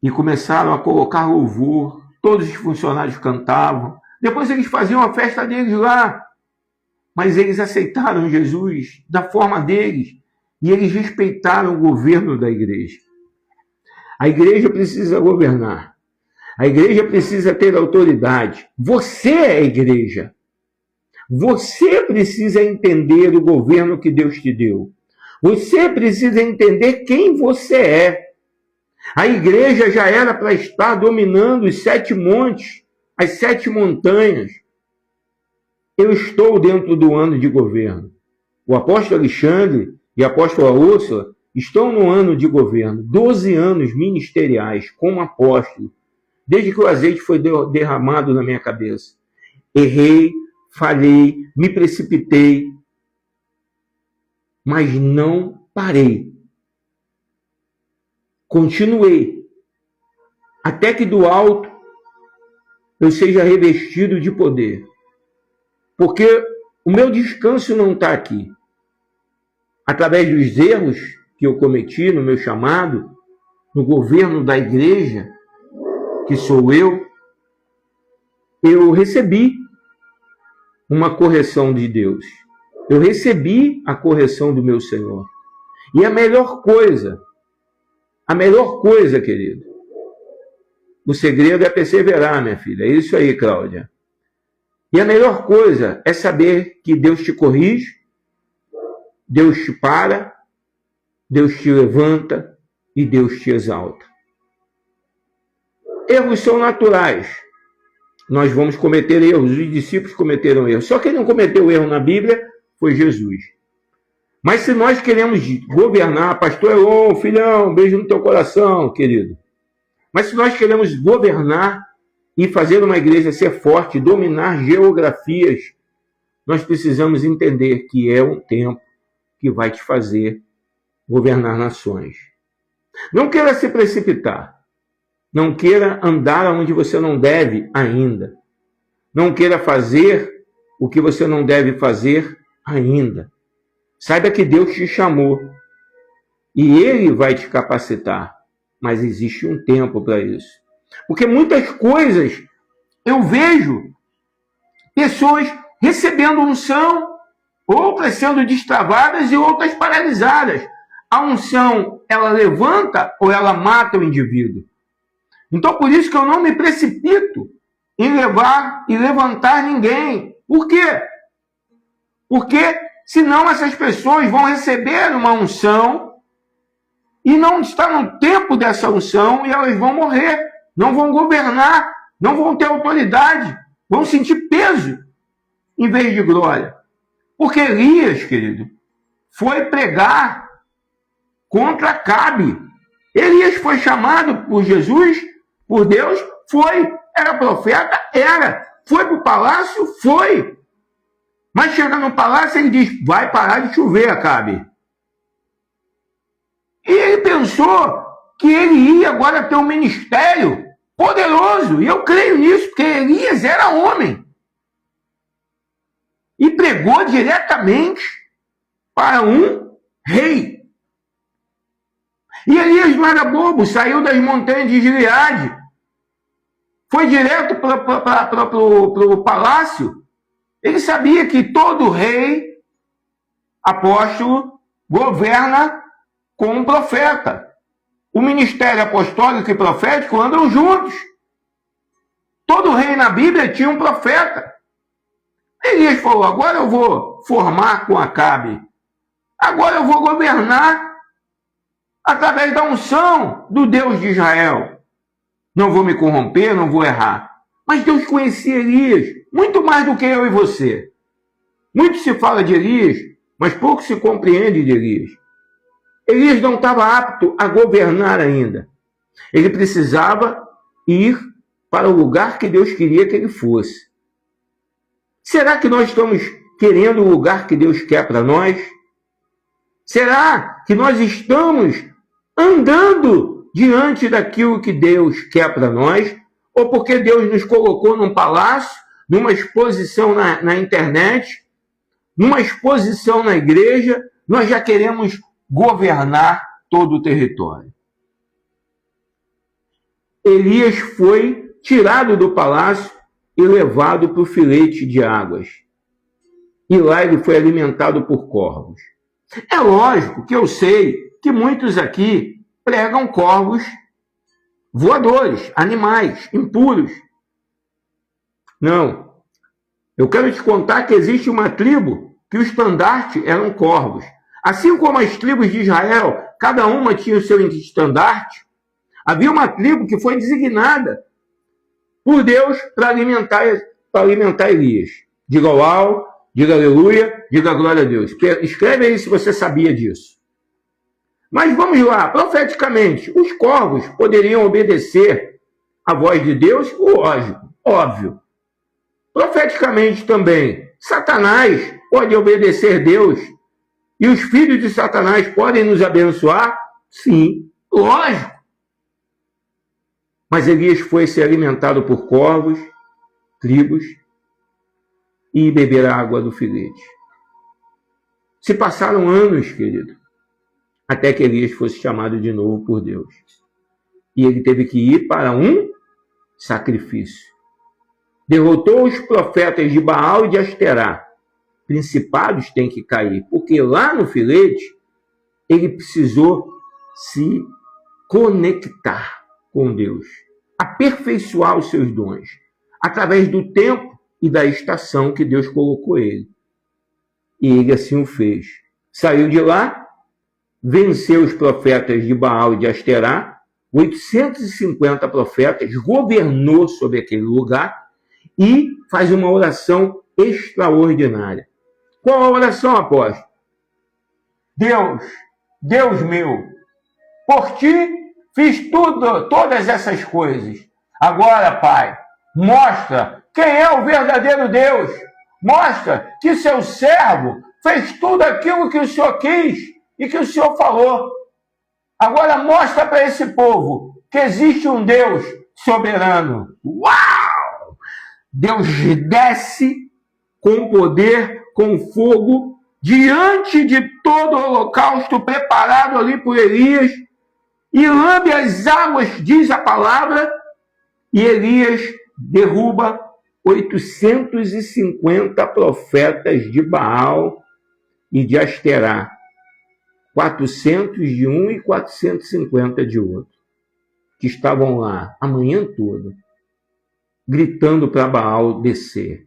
E começaram a colocar louvor. Todos os funcionários cantavam. Depois eles faziam a festa deles lá. Mas eles aceitaram Jesus da forma deles. E eles respeitaram o governo da igreja. A igreja precisa governar. A igreja precisa ter autoridade. Você é a igreja. Você precisa entender o governo que Deus te deu. Você precisa entender quem você é. A igreja já era para estar dominando os 7 montes, as 7 montanhas. Eu estou dentro do ano de governo. O apóstolo Alexandre e a apóstola Úrsula estão no ano de governo. 12 anos ministeriais como apóstolo. Desde que o azeite foi derramado na minha cabeça. Errei, falhei, me precipitei, mas não parei. Continuei. até que do alto eu seja revestido de poder. Porque o meu descanso não está aqui. Através dos erros que eu cometi no meu chamado, no governo da igreja, que sou eu recebi uma correção de Deus. Eu recebi a correção do meu Senhor. E a melhor coisa, querido, o segredo é perseverar, minha filha. É isso aí, Cláudia. E a melhor coisa é saber que Deus te corrige, Deus te para, Deus te levanta e Deus te exalta. Erros são naturais. Nós vamos cometer erros. Os discípulos cometeram erros. Só quem não cometeu erro na Bíblia foi Jesus. Mas se nós queremos governar, pastor Elon, filhão, beijo no teu coração, querido. Mas se nós queremos governar e fazer uma igreja ser forte, dominar geografias, nós precisamos entender que é um tempo que vai te fazer governar nações. Não queira se precipitar. Não queira andar onde você não deve ainda. Não queira fazer o que você não deve fazer ainda. Saiba que Deus te chamou e Ele vai te capacitar, mas existe um tempo para isso. Porque muitas coisas eu vejo pessoas recebendo unção, outras sendo destravadas e outras paralisadas. A unção, ela levanta ou ela mata o indivíduo. Então, por isso que eu não me precipito em levar e levantar ninguém. Por quê? Porque senão essas pessoas vão receber uma unção e não está no tempo dessa unção e elas vão morrer, não vão governar, não vão ter autoridade, vão sentir peso em vez de glória. Porque Elias, querido, foi pregar contra Acabe. Elias foi chamado por Jesus, por Deus, foi. Era profeta? Era. Foi para o palácio? Foi. Mas chega no palácio, ele diz, vai parar de chover, Acabe. E ele pensou que ele ia agora ter um ministério poderoso. E eu creio nisso, porque Elias era homem. E pregou diretamente para um rei. E Elias não era bobo, saiu das montanhas de Gileade. Foi direto para o palácio. Ele sabia que todo rei, apóstolo, governa com um profeta. O ministério apostólico e profético andam juntos. Todo rei na Bíblia tinha um profeta. Elias falou, agora eu vou formar com Acabe. Agora eu vou governar através da unção do Deus de Israel. Não vou me corromper, não vou errar. Mas Deus conhecia Elias muito mais do que eu e você. Muito se fala de Elias, mas pouco se compreende de Elias. Elias não estava apto a governar ainda. Ele precisava ir para o lugar que Deus queria que ele fosse. Será que nós estamos querendo o lugar que Deus quer para nós? Será que nós estamos andando diante daquilo que Deus quer para nós? Ou porque Deus nos colocou num palácio, numa exposição na internet, numa exposição na igreja, nós já queremos governar todo o território? Elias foi tirado do palácio e levado para o filete de águas. E lá ele foi alimentado por corvos. É lógico que eu sei que muitos aqui pregam corvos voadores, animais, impuros. Não. Eu quero te contar que existe uma tribo que o estandarte eram corvos. Assim como as tribos de Israel, cada uma tinha o seu estandarte, havia uma tribo que foi designada por Deus para alimentar Elias. Diga uau, diga aleluia, diga glória a Deus. Escreve aí se você sabia disso. Mas vamos lá, profeticamente, os corvos poderiam obedecer à voz de Deus? Lógico, óbvio. Profeticamente também, Satanás pode obedecer a Deus e os filhos de Satanás podem nos abençoar? Sim, lógico. Mas Elias foi ser alimentado por corvos, tribos, e beber a água do filete. Se passaram anos, querido, até que Elias fosse chamado de novo por Deus. E ele teve que ir para um sacrifício. Derrotou os profetas de Baal e de Asterá. Principados têm que cair, porque lá no filete ele precisou se conectar com Deus, aperfeiçoar os seus dons, através do tempo e da estação que Deus colocou ele. E ele assim o fez. Saiu de lá, venceu os profetas de Baal e de Asterá, 850 profetas, governou sobre aquele lugar e faz uma oração extraordinária. Qual a oração, apóstolo? Deus meu, por ti fiz todas essas coisas. Agora, Pai, mostra quem é o verdadeiro Deus. Mostra que seu servo fez tudo aquilo que o Senhor quis e que o Senhor falou. Agora mostra para esse povo que existe um Deus soberano. Uau! Deus desce com poder, com fogo, diante de todo o holocausto preparado ali por Elias, e lambe as águas, diz a palavra, e Elias derruba 850 profetas de Baal e de Asterá, 400 de um e 450 de outro, que estavam lá a manhã toda, gritando para Baal descer.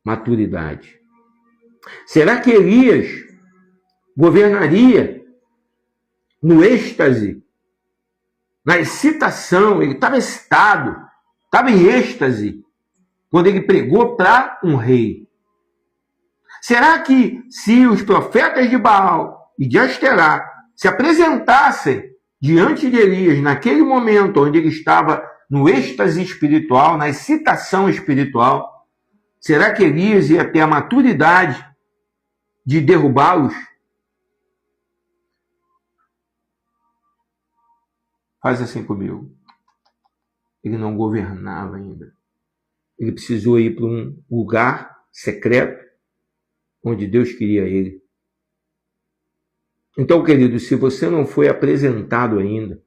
Maturidade. Será que Elias governaria no êxtase, na excitação? Ele estava excitado, estava em êxtase, quando ele pregou para um rei. Será que se os profetas de Baal e de Asterá se apresentassem diante de Elias naquele momento onde ele estava no êxtase espiritual, na excitação espiritual, será que Elias ia ter a maturidade de derrubá-los? Faz assim comigo. Ele não governava ainda. Ele precisou ir para um lugar secreto onde Deus queria ele. Então, querido, se você não foi apresentado ainda,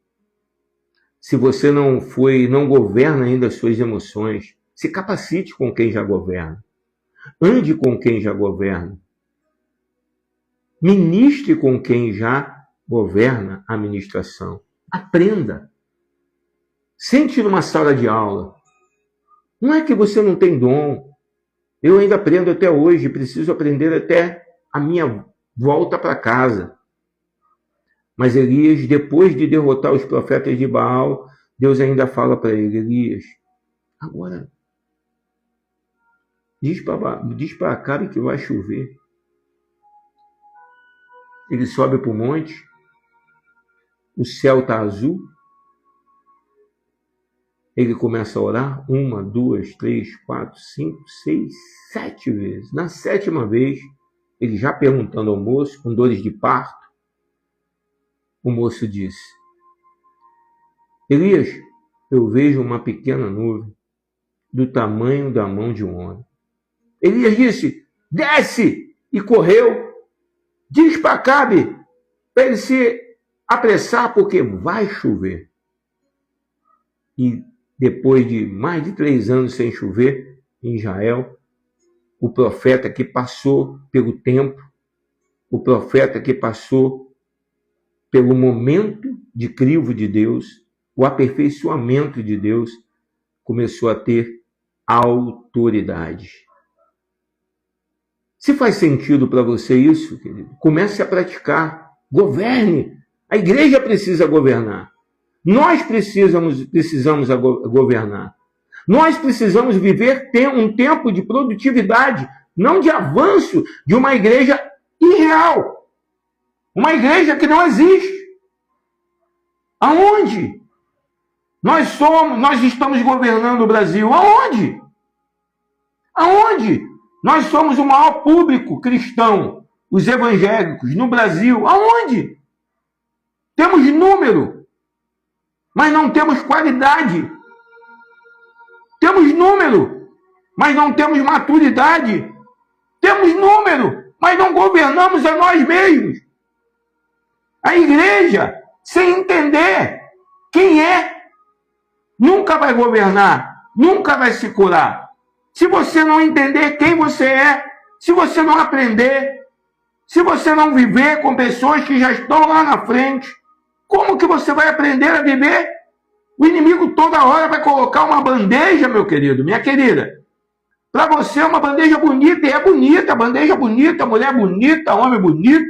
se você não governa ainda as suas emoções, se capacite com quem já governa. Ande com quem já governa. Ministre com quem já governa a ministração. Aprenda. Sente numa sala de aula. Não é que você não tem dom. Eu ainda aprendo até hoje, preciso aprender até a minha volta para casa. Mas Elias, depois de derrotar os profetas de Baal, Deus ainda fala para ele: Elias, agora diz para Acabe que vai chover. Ele sobe para o monte, o céu está azul, ele começa a orar 1, 2, 3, 4, 5, 6, 7 vezes. Na 7ª vez, ele já perguntando ao moço, com dores de parto, o moço disse: Elias, eu vejo uma pequena nuvem do tamanho da mão de um homem. Elias disse: desce! E correu. Diz para Acabe para ele se apressar, porque vai chover. E depois de mais de 3 anos sem chover em Israel, o profeta que passou pelo tempo, o profeta que passou pelo momento de crivo de Deus, o aperfeiçoamento de Deus, começou a ter autoridade. Se faz sentido para você isso, querido, comece a praticar. Governe. A igreja precisa governar. Nós precisamos governar. Nós precisamos viver um tempo de produtividade, não de avanço de uma igreja irreal. Uma igreja que não existe. Aonde? Nós estamos governando o Brasil. Aonde? Aonde? Nós somos o maior público cristão, os evangélicos, no Brasil. Aonde? Temos número, mas não temos qualidade. Temos número, mas não temos maturidade. Temos número, mas não governamos a nós mesmos. A igreja, sem entender quem é, nunca vai governar, nunca vai se curar. Se você não entender quem você é, se você não aprender, se você não viver com pessoas que já estão lá na frente, como que você vai aprender a viver? O inimigo toda hora vai colocar uma bandeja, meu querido, minha querida. Para você é uma bandeja bonita, e é bonita, bandeja bonita, mulher bonita, homem bonito.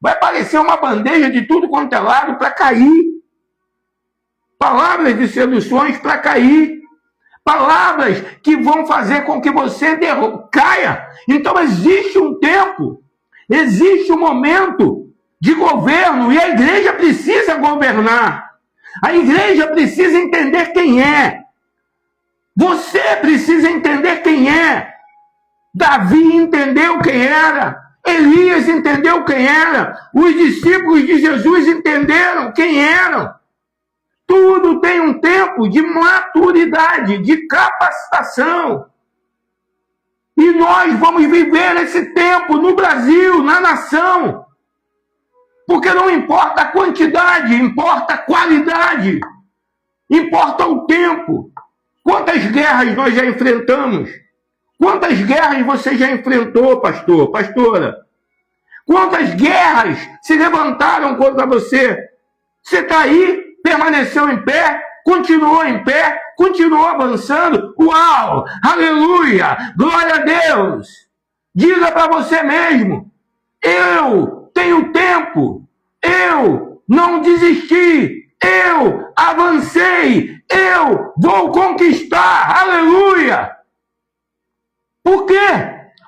Vai parecer uma bandeja de tudo quanto é lado para cair. Palavras de seduções para cair. Palavras que vão fazer com que você caia. Então existe um tempo, existe um momento de governo e a igreja precisa governar. A igreja precisa entender quem é. Você precisa entender quem é. Davi entendeu quem era. Elias entendeu quem era. Os discípulos de Jesus entenderam quem eram. Tudo tem um tempo de maturidade, de capacitação. E nós vamos viver esse tempo no Brasil, na nação. Porque não importa a quantidade, importa a qualidade. Importa o tempo. Quantas guerras nós já enfrentamos? Quantas guerras você já enfrentou, pastor, pastora? Quantas guerras se levantaram contra você? Você está aí, permaneceu em pé, continuou avançando. Uau! Aleluia! Glória a Deus! Diga para você mesmo, eu tenho tempo, eu não desisti, eu avancei, eu vou conquistar. Aleluia! Por quê?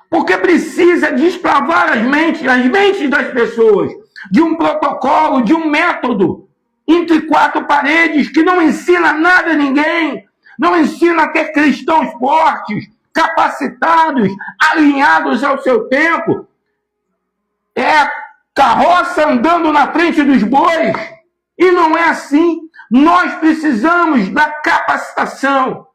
Porque precisa desbravar as mentes das pessoas, de um protocolo, de um método, entre quatro paredes, que não ensina nada a ninguém, não ensina a ter cristãos fortes, capacitados, alinhados ao seu tempo. É a carroça andando na frente dos bois, e não é assim. Nós precisamos da capacitação,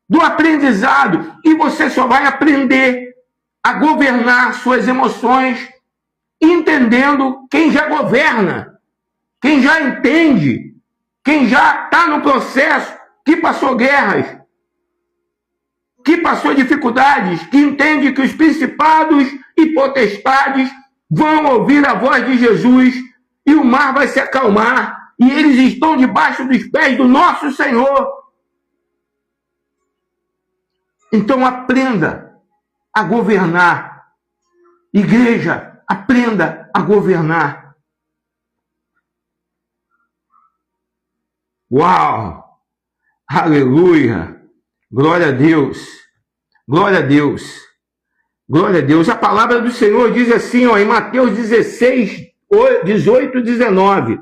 do aprendizado, e você só vai aprender a governar suas emoções entendendo quem já governa, quem já entende, quem já está no processo, que passou guerras, que passou dificuldades, que entende que os principados e potestades vão ouvir a voz de Jesus e o mar vai se acalmar e eles estão debaixo dos pés do nosso Senhor. Então aprenda a governar. Igreja, aprenda a governar. Uau! Aleluia! Glória a Deus! Glória a Deus! Glória a Deus! A palavra do Senhor diz assim, ó, em Mateus 16, 18 e 19.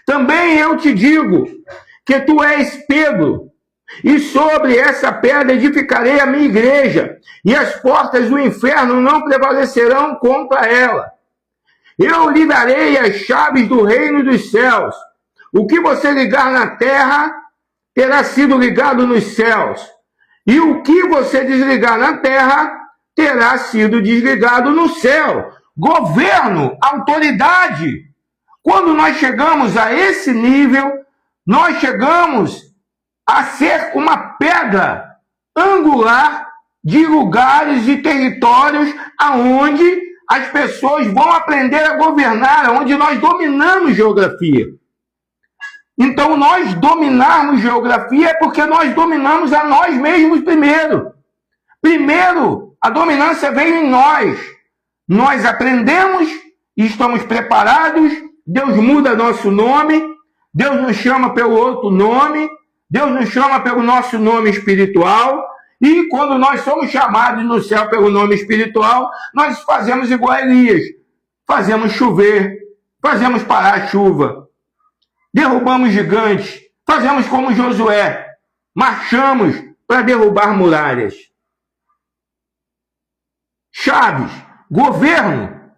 Também eu te digo que tu és Pedro, e sobre essa pedra edificarei a minha igreja, e as portas do inferno não prevalecerão contra ela. Eu lhe darei as chaves do reino dos céus. O que você ligar na terra terá sido ligado nos céus, e o que você desligar na terra terá sido desligado no céu. Governo, autoridade. Quando nós chegamos a esse nível, nós chegamos a ser uma pedra angular de lugares e territórios aonde as pessoas vão aprender a governar, onde nós dominamos geografia. Então, nós dominarmos geografia é porque nós dominamos a nós mesmos primeiro. Primeiro, a dominância veio em nós. Nós aprendemos e estamos preparados. Deus muda nosso nome. Deus nos chama pelo outro nome. Deus nos chama pelo nosso nome espiritual. E quando nós somos chamados no céu pelo nome espiritual, nós fazemos igual a Elias. Fazemos chover. Fazemos parar a chuva. Derrubamos gigantes, fazemos como Josué, marchamos para derrubar muralhas. Chaves, governo.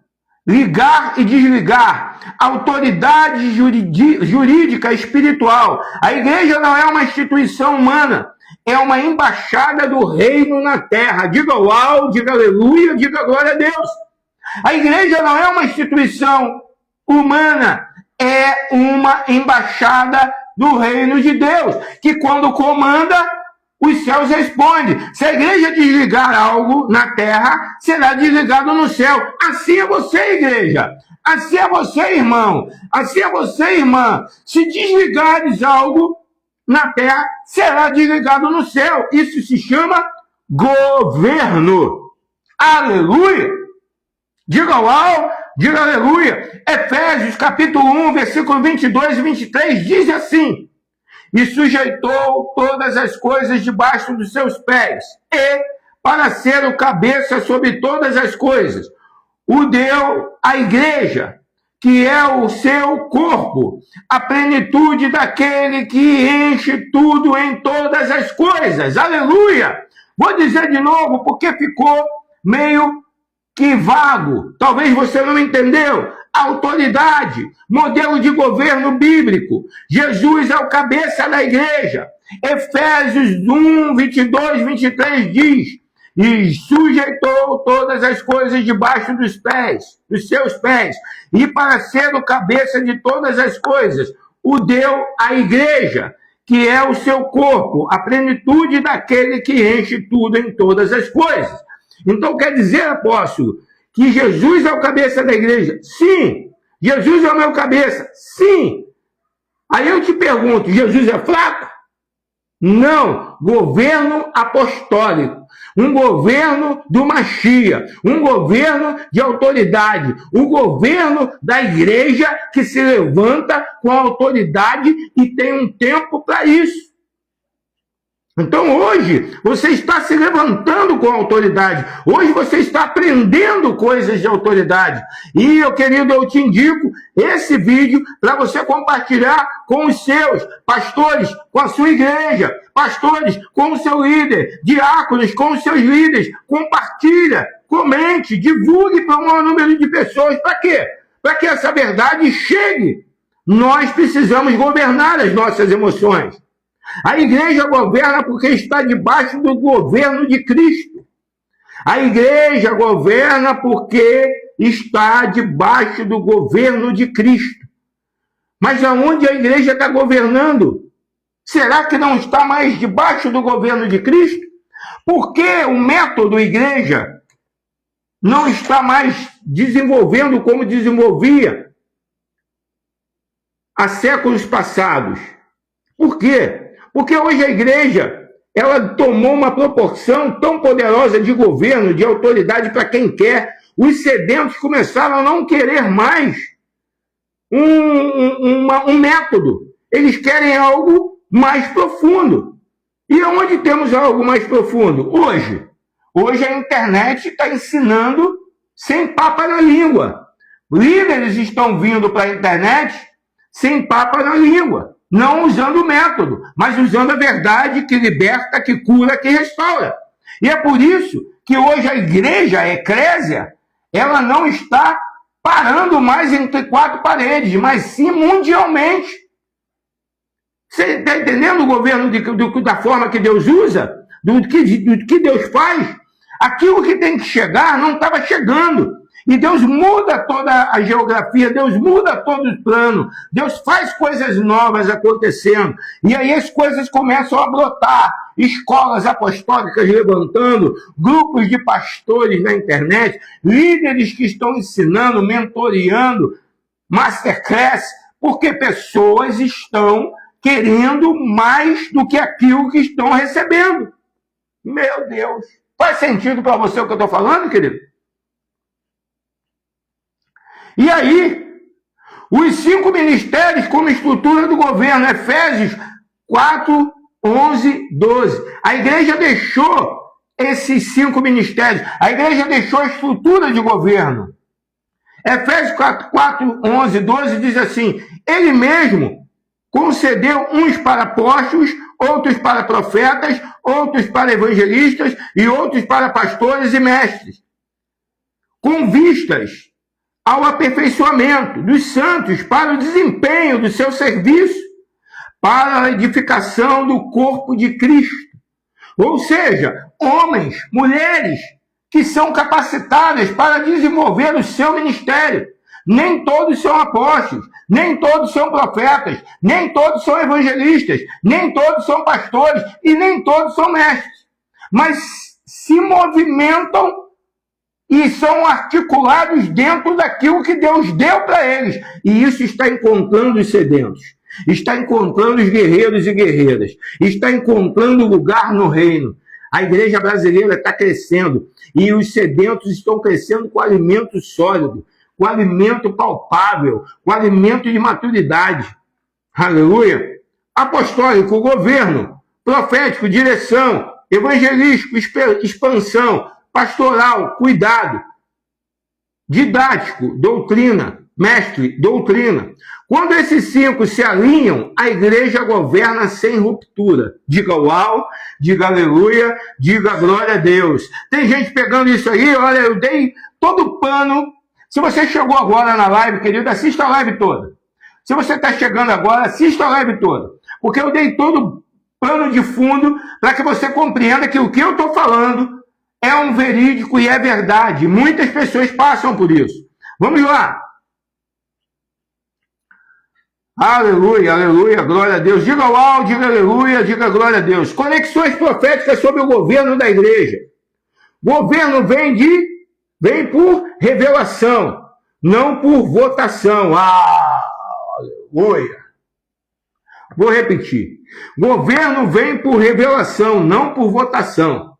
ligar e desligar, autoridade jurídica espiritual. A igreja não é uma instituição humana, é uma embaixada do reino na terra. Diga uau, diga aleluia, diga glória a Deus. A igreja não é uma instituição humana, é uma embaixada do reino de Deus, que quando comanda, os céus respondem. Se a igreja desligar algo na terra, será desligado no céu. Assim é você, igreja. Assim é você, irmão. Assim é você, irmã. Se desligares algo na terra, será desligado no céu. Isso se chama governo. Aleluia! Diga uau, diga aleluia. Efésios capítulo 1, versículo 22 e 23 diz assim: e sujeitou todas as coisas debaixo dos seus pés, e, para ser o cabeça sobre todas as coisas, o deu à igreja, que é o seu corpo, a plenitude daquele que enche tudo em todas as coisas. Aleluia! Vou dizer de novo, porque ficou meio que vago. Talvez você não entendeu. Autoridade, modelo de governo bíblico. Jesus é o cabeça da igreja. Efésios 1, 22, 23 diz: e sujeitou todas as coisas debaixo dos seus pés, e para ser o cabeça de todas as coisas, o deu à igreja, que é o seu corpo, a plenitude daquele que enche tudo em todas as coisas. Então quer dizer, apóstolo, que Jesus é o cabeça da igreja? Sim. Jesus é o meu cabeça? Sim. Aí eu te pergunto, Jesus é fraco? Não. Governo apostólico. Um governo do Machia. Um governo de autoridade. Um governo da igreja que se levanta com autoridade e tem um tempo para isso. Então hoje você está se levantando com autoridade. Hoje você está aprendendo coisas de autoridade. E, eu querido, eu te indico esse vídeo para você compartilhar com os seus pastores, com a sua igreja, pastores com o seu líder, diáconos com os seus líderes. Compartilha, comente, divulgue para o maior número de pessoas. Para quê? Para que essa verdade chegue. Nós precisamos governar as nossas emoções. A igreja governa porque está debaixo do governo de Cristo. A igreja governa porque está debaixo do governo de Cristo. Mas aonde a igreja está governando? Será que não está mais debaixo do governo de Cristo? Por que o método igreja não está mais desenvolvendo como desenvolvia há séculos passados? Por quê? Porque hoje a igreja, ela tomou uma proporção tão poderosa de governo, de autoridade para quem quer. Os sedentos começaram a não querer mais um método. Eles querem algo mais profundo. E onde temos algo mais profundo? Hoje. Hoje a internet está ensinando sem papa na língua. Líderes estão vindo para a internet sem papa na língua. Não usando o método, mas usando a verdade que liberta, que cura, que restaura. E é por isso que hoje a igreja, a eclésia, ela não está parando mais entre quatro paredes, mas sim mundialmente. Você está entendendo o governo da forma que Deus usa? Do que Deus faz? Aquilo que tem que chegar não estava chegando. E Deus muda toda a geografia, Deus muda todo o plano, Deus faz coisas novas acontecendo. E aí as coisas começam a brotar, escolas apostólicas levantando, grupos de pastores na internet, líderes que estão ensinando, mentoreando, masterclass, porque pessoas estão querendo mais do que aquilo que estão recebendo. Meu Deus! Faz sentido para você o que eu estou falando, querido? E aí, os 5 ministérios como estrutura do governo, Efésios 4, 11, 12. A igreja deixou esses 5 ministérios, a igreja deixou a estrutura de governo. Efésios 4, 11, 12 diz assim: ele mesmo concedeu uns para apóstolos, outros para profetas, outros para evangelistas e outros para pastores e mestres, com vistas ao aperfeiçoamento dos santos para o desempenho do seu serviço, para a edificação do corpo de Cristo. Ou seja, homens, mulheres que são capacitadas para desenvolver o seu ministério. Nem todos são apóstolos, nem todos são profetas, nem todos são evangelistas, nem todos são pastores e nem todos são mestres. Mas se movimentam e são articulados dentro daquilo que Deus deu para eles. E isso está encontrando os sedentos, está encontrando os guerreiros e guerreiras, está encontrando lugar no reino. A igreja brasileira está crescendo e os sedentos estão crescendo com alimento sólido, com alimento palpável, com alimento de maturidade. Aleluia! Apostólico, governo, profético, direção, evangelístico, expansão, pastoral, cuidado, didático, doutrina, mestre, doutrina. Quando esses 5 se alinham, a igreja governa sem ruptura. Diga uau, diga aleluia, diga glória a Deus. Tem gente pegando isso aí, olha, eu dei todo o pano. Se você chegou agora na live, querido, assista a live toda. Se você está chegando agora, assista a live toda. Porque eu dei todo o pano de fundo para que você compreenda que o que eu estou falando é um verídico e é verdade. Muitas pessoas passam por isso. Vamos lá. Aleluia, aleluia, glória a Deus. Diga uau, diga aleluia, diga glória a Deus. Conexões proféticas sobre o governo da igreja. Governo vem por revelação, não por votação. Aleluia. Vou repetir. Governo vem por revelação, não por votação.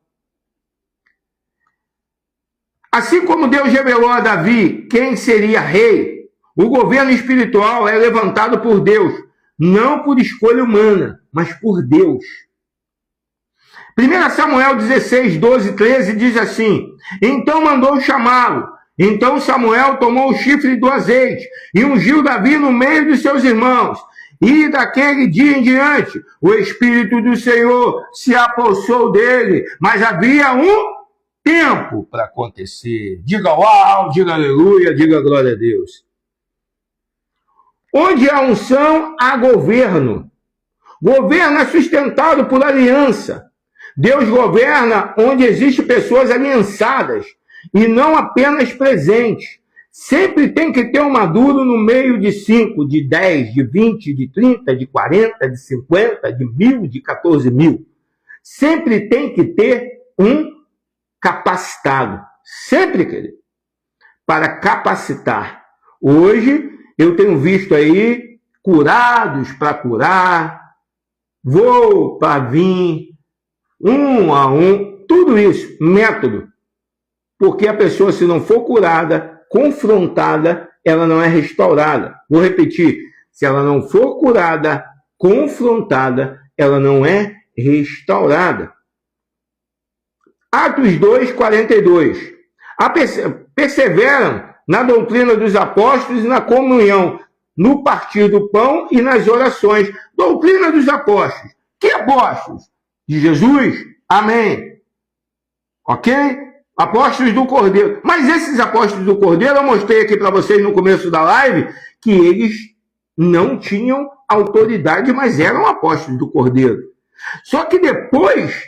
Assim como Deus revelou a Davi quem seria rei, o governo espiritual é levantado por Deus, não por escolha humana, mas por Deus. 1 Samuel 16, 12, 13 diz assim: então mandou chamá-lo. Então Samuel tomou o chifre do azeite e ungiu Davi no meio de seus irmãos. E daquele dia em diante, o Espírito do Senhor se apossou dele, mas havia um tempo para acontecer. Diga uau, diga aleluia, diga glória a Deus. Onde há unção, há governo. Governo é sustentado por aliança. Deus governa onde existem pessoas aliançadas e não apenas presentes. Sempre tem que ter um maduro no meio de 5, de 10, de 20, de 30, de 40, de 50, de 1000, de 14.000. Sempre tem que ter um capacitado. Sempre, querido. Para capacitar. Hoje, eu tenho visto aí curados para curar, vou para vir, um a um, tudo isso, método. Porque a pessoa, se não for curada, confrontada, ela não é restaurada. Vou repetir, se ela não for curada, confrontada, ela não é restaurada. Atos 2, 42. Perseveram na doutrina dos apóstolos e na comunhão, no partir do pão e nas orações. Doutrina dos apóstolos. Que apóstolos? De Jesus? Amém. Ok? Apóstolos do Cordeiro. Mas esses apóstolos do Cordeiro, eu mostrei aqui para vocês no começo da live, que eles não tinham autoridade, mas eram apóstolos do Cordeiro. Só que depois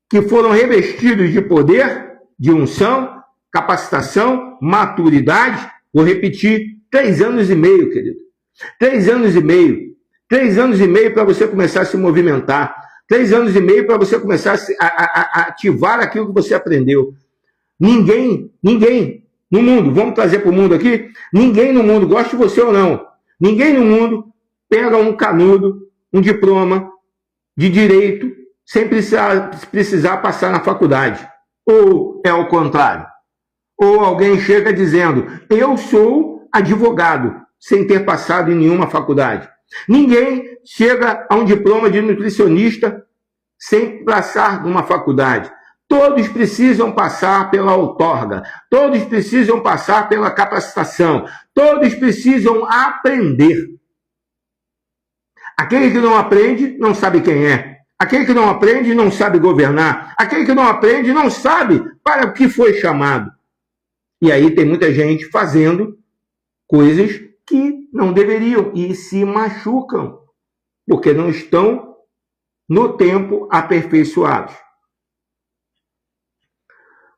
que foram revestidos de poder, de unção, capacitação, maturidade, vou repetir, 3 anos e meio, querido. 3 anos e meio. 3 anos e meio para você começar a se movimentar. 3 anos e meio para você começar a ativar aquilo que você aprendeu. Ninguém no mundo, vamos trazer para o mundo aqui, ninguém no mundo, goste de você ou não, ninguém no mundo pega um canudo, um diploma de direito, sem precisar passar na faculdade. Ou é o contrário. Ou alguém chega dizendo, eu sou advogado, sem ter passado em nenhuma faculdade. Ninguém chega a um diploma de nutricionista sem passar numa faculdade. Todos precisam passar pela outorga. Todos precisam passar pela capacitação. Todos precisam aprender. Aquele que não aprende, não sabe quem é. Aquele que não aprende, não sabe governar. Aquele que não aprende, não sabe para o que foi chamado. E aí tem muita gente fazendo coisas que não deveriam e se machucam, porque não estão no tempo aperfeiçoados.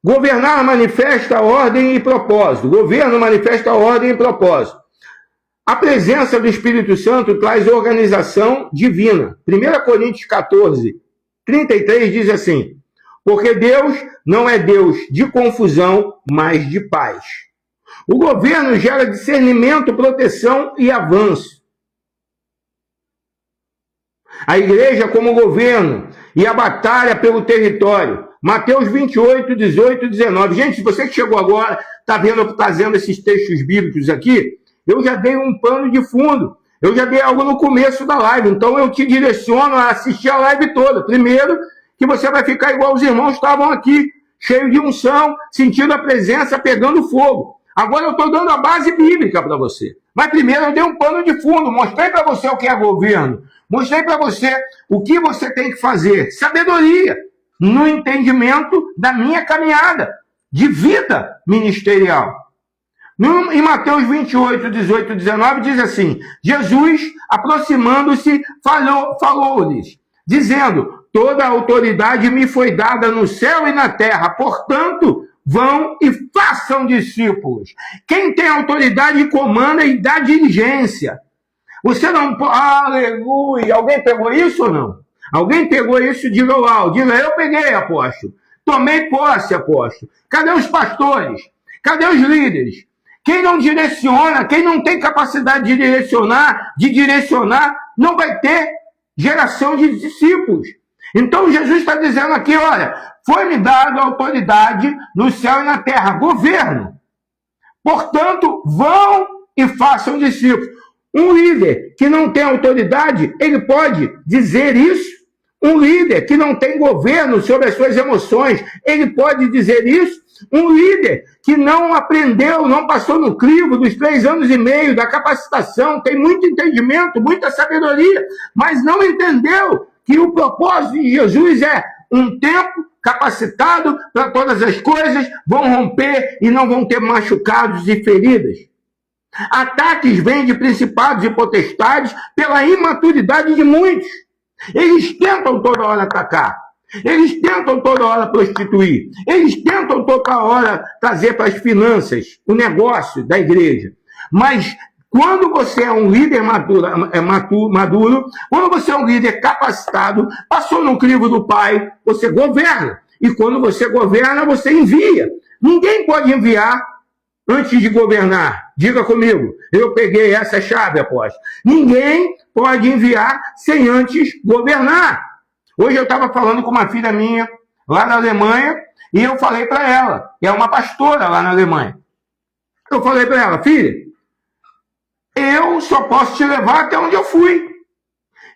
Governar manifesta ordem e propósito. Governo manifesta ordem e propósito. A presença do Espírito Santo traz organização divina. 1 Coríntios 14, 33 diz assim: porque Deus não é Deus de confusão, mas de paz. O governo gera discernimento, proteção e avanço. A igreja como governo e a batalha pelo território. Mateus 28, 18 e 19. Gente, se você que chegou agora, está trazendo esses textos bíblicos aqui, eu já dei um pano de fundo. Eu já dei algo no começo da live. Então eu te direciono a assistir a live toda. Primeiro, que você vai ficar igual os irmãos estavam aqui, cheio de unção, sentindo a presença, pegando fogo. Agora eu estou dando a base bíblica para você. Mas primeiro eu dei um pano de fundo, mostrei para você o que é governo, mostrei para você o que você tem que fazer. Sabedoria no entendimento da minha caminhada de vida ministerial. Em Mateus 28, 18 e 19 diz assim: Jesus, aproximando-se, falou-lhes, dizendo: toda a autoridade me foi dada no céu e na terra, portanto, vão e façam discípulos. Quem tem autoridade comanda e dá diligência. Você não pode... Aleluia! Alguém pegou isso ou não? Alguém pegou isso? Diga lá. Diga, eu peguei, apóstolo. Tomei posse, apóstolo. Cadê os pastores? Cadê os líderes? Quem não direciona, quem não tem capacidade de direcionar, não vai ter geração de discípulos. Então Jesus está dizendo aqui, olha, foi-me dado autoridade no céu e na terra, governo. Portanto, vão e façam discípulos. Um líder que não tem autoridade, ele pode dizer isso. Um líder que não tem governo sobre as suas emoções, ele pode dizer isso. Um líder que não aprendeu, não passou no crivo dos 3 anos e meio da capacitação, tem muito entendimento, muita sabedoria, mas não entendeu que o propósito de Jesus é um tempo capacitado para todas as coisas, vão romper e não vão ter machucados e feridas. Ataques vêm de principados e potestades pela imaturidade de muitos. Eles tentam toda hora atacar. Eles tentam toda hora prostituir. Eles tentam toda hora trazer para as finanças o negócio da igreja. Mas quando você é um líder maduro, quando você é um líder capacitado, passou no crivo do Pai, você governa. E quando você governa, você envia. Ninguém pode enviar antes de governar. Diga comigo, eu peguei essa chave, apóstolo. Ninguém pode enviar sem antes governar. Hoje eu estava falando com uma filha minha lá na Alemanha e eu falei para ela, que é uma pastora lá na Alemanha. Eu falei para ela, filha, eu só posso te levar até onde eu fui.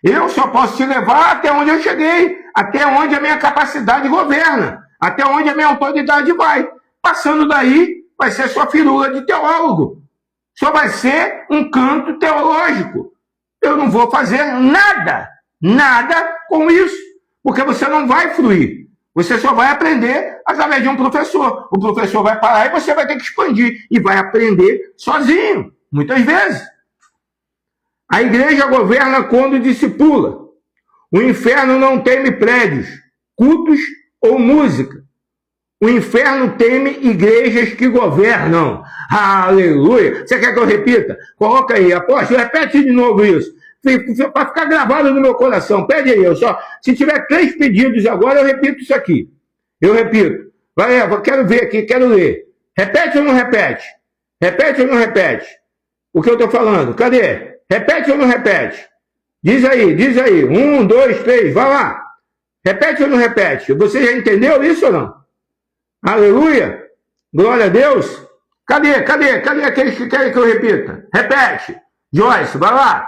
Eu só posso te levar até onde eu cheguei, até onde a minha capacidade governa, até onde a minha autoridade vai. Passando daí, vai ser sua firula de teólogo. Só vai ser um canto teológico. Eu não vou fazer nada com isso, porque você não vai fluir. Você só vai aprender através de um professor. O professor vai parar e você vai ter que expandir. E vai aprender sozinho, muitas vezes. A igreja governa quando discipula. O inferno não teme prédios, cultos ou música. O inferno teme igrejas que governam. Aleluia! Você quer que eu repita? Coloca aí, apóstolo, repete de novo isso. Para ficar gravado no meu coração. Pede aí, se tiver 3 pedidos agora, eu repito isso aqui. Eu repito. Vai, eu quero ver aqui, quero ler. Repete ou não repete? Repete ou não repete? O que eu estou falando? Cadê? Repete ou não repete? Diz aí. 1, 2, 3, vai lá. Repete ou não repete? Você já entendeu isso ou não? Aleluia! Glória a Deus! Cadê aqueles que querem que eu repita? Repete! Joyce, vai lá!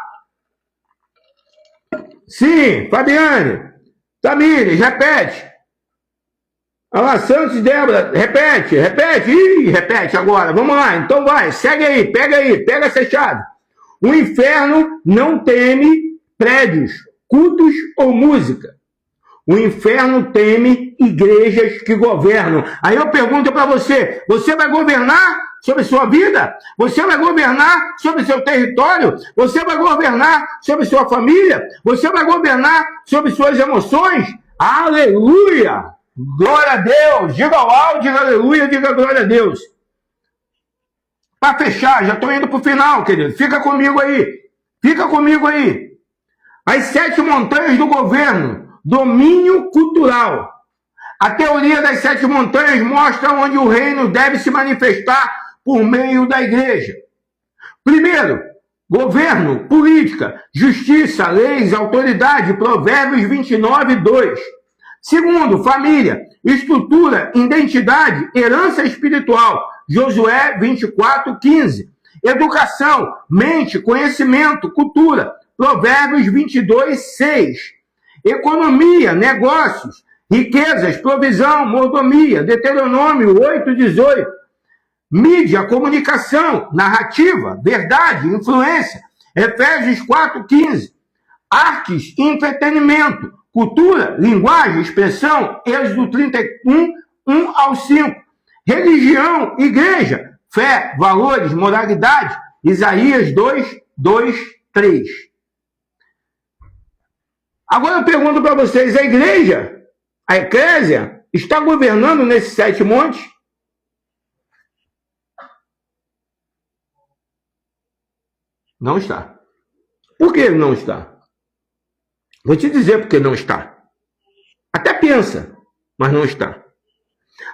Sim, Fabiane! Tamires, repete! Olha lá, Santos e Débora, repete! Ih, repete agora, vamos lá, então vai, segue aí, pega essa chave. O inferno não teme prédios, cultos ou música. O inferno teme igrejas que governam. Aí eu pergunto para você: você vai governar sobre sua vida? Você vai governar sobre seu território? Você vai governar sobre sua família? Você vai governar sobre suas emoções? Aleluia! Glória a Deus! Diga ao alto, diga aleluia, diga glória a Deus. Para fechar, já estou indo para o final, querido. Fica comigo aí. Fica comigo aí. As 7 montanhas do governo. Domínio cultural. A teoria das 7 montanhas mostra onde o reino deve se manifestar por meio da igreja. Primeiro, governo, política, justiça, leis, autoridade, Provérbios 29, 2. Segundo, família, estrutura, identidade, herança espiritual, Josué 24, 15. Educação, mente, conhecimento, cultura, Provérbios 22, 6. Economia, negócios, riquezas, provisão, mordomia, Deuteronômio 8, 18. Mídia, comunicação, narrativa, verdade, influência, Efésios 4, 15. Artes, entretenimento, cultura, linguagem, expressão, Êxodo 31, 1 ao 5. Religião, igreja, fé, valores, moralidade, Isaías 2, 2, 3. Agora eu pergunto para vocês, a igreja, a eclésia, está governando nesses 7 montes? Não está. Por que não está? Vou te dizer por que não está. Até pensa, mas não está.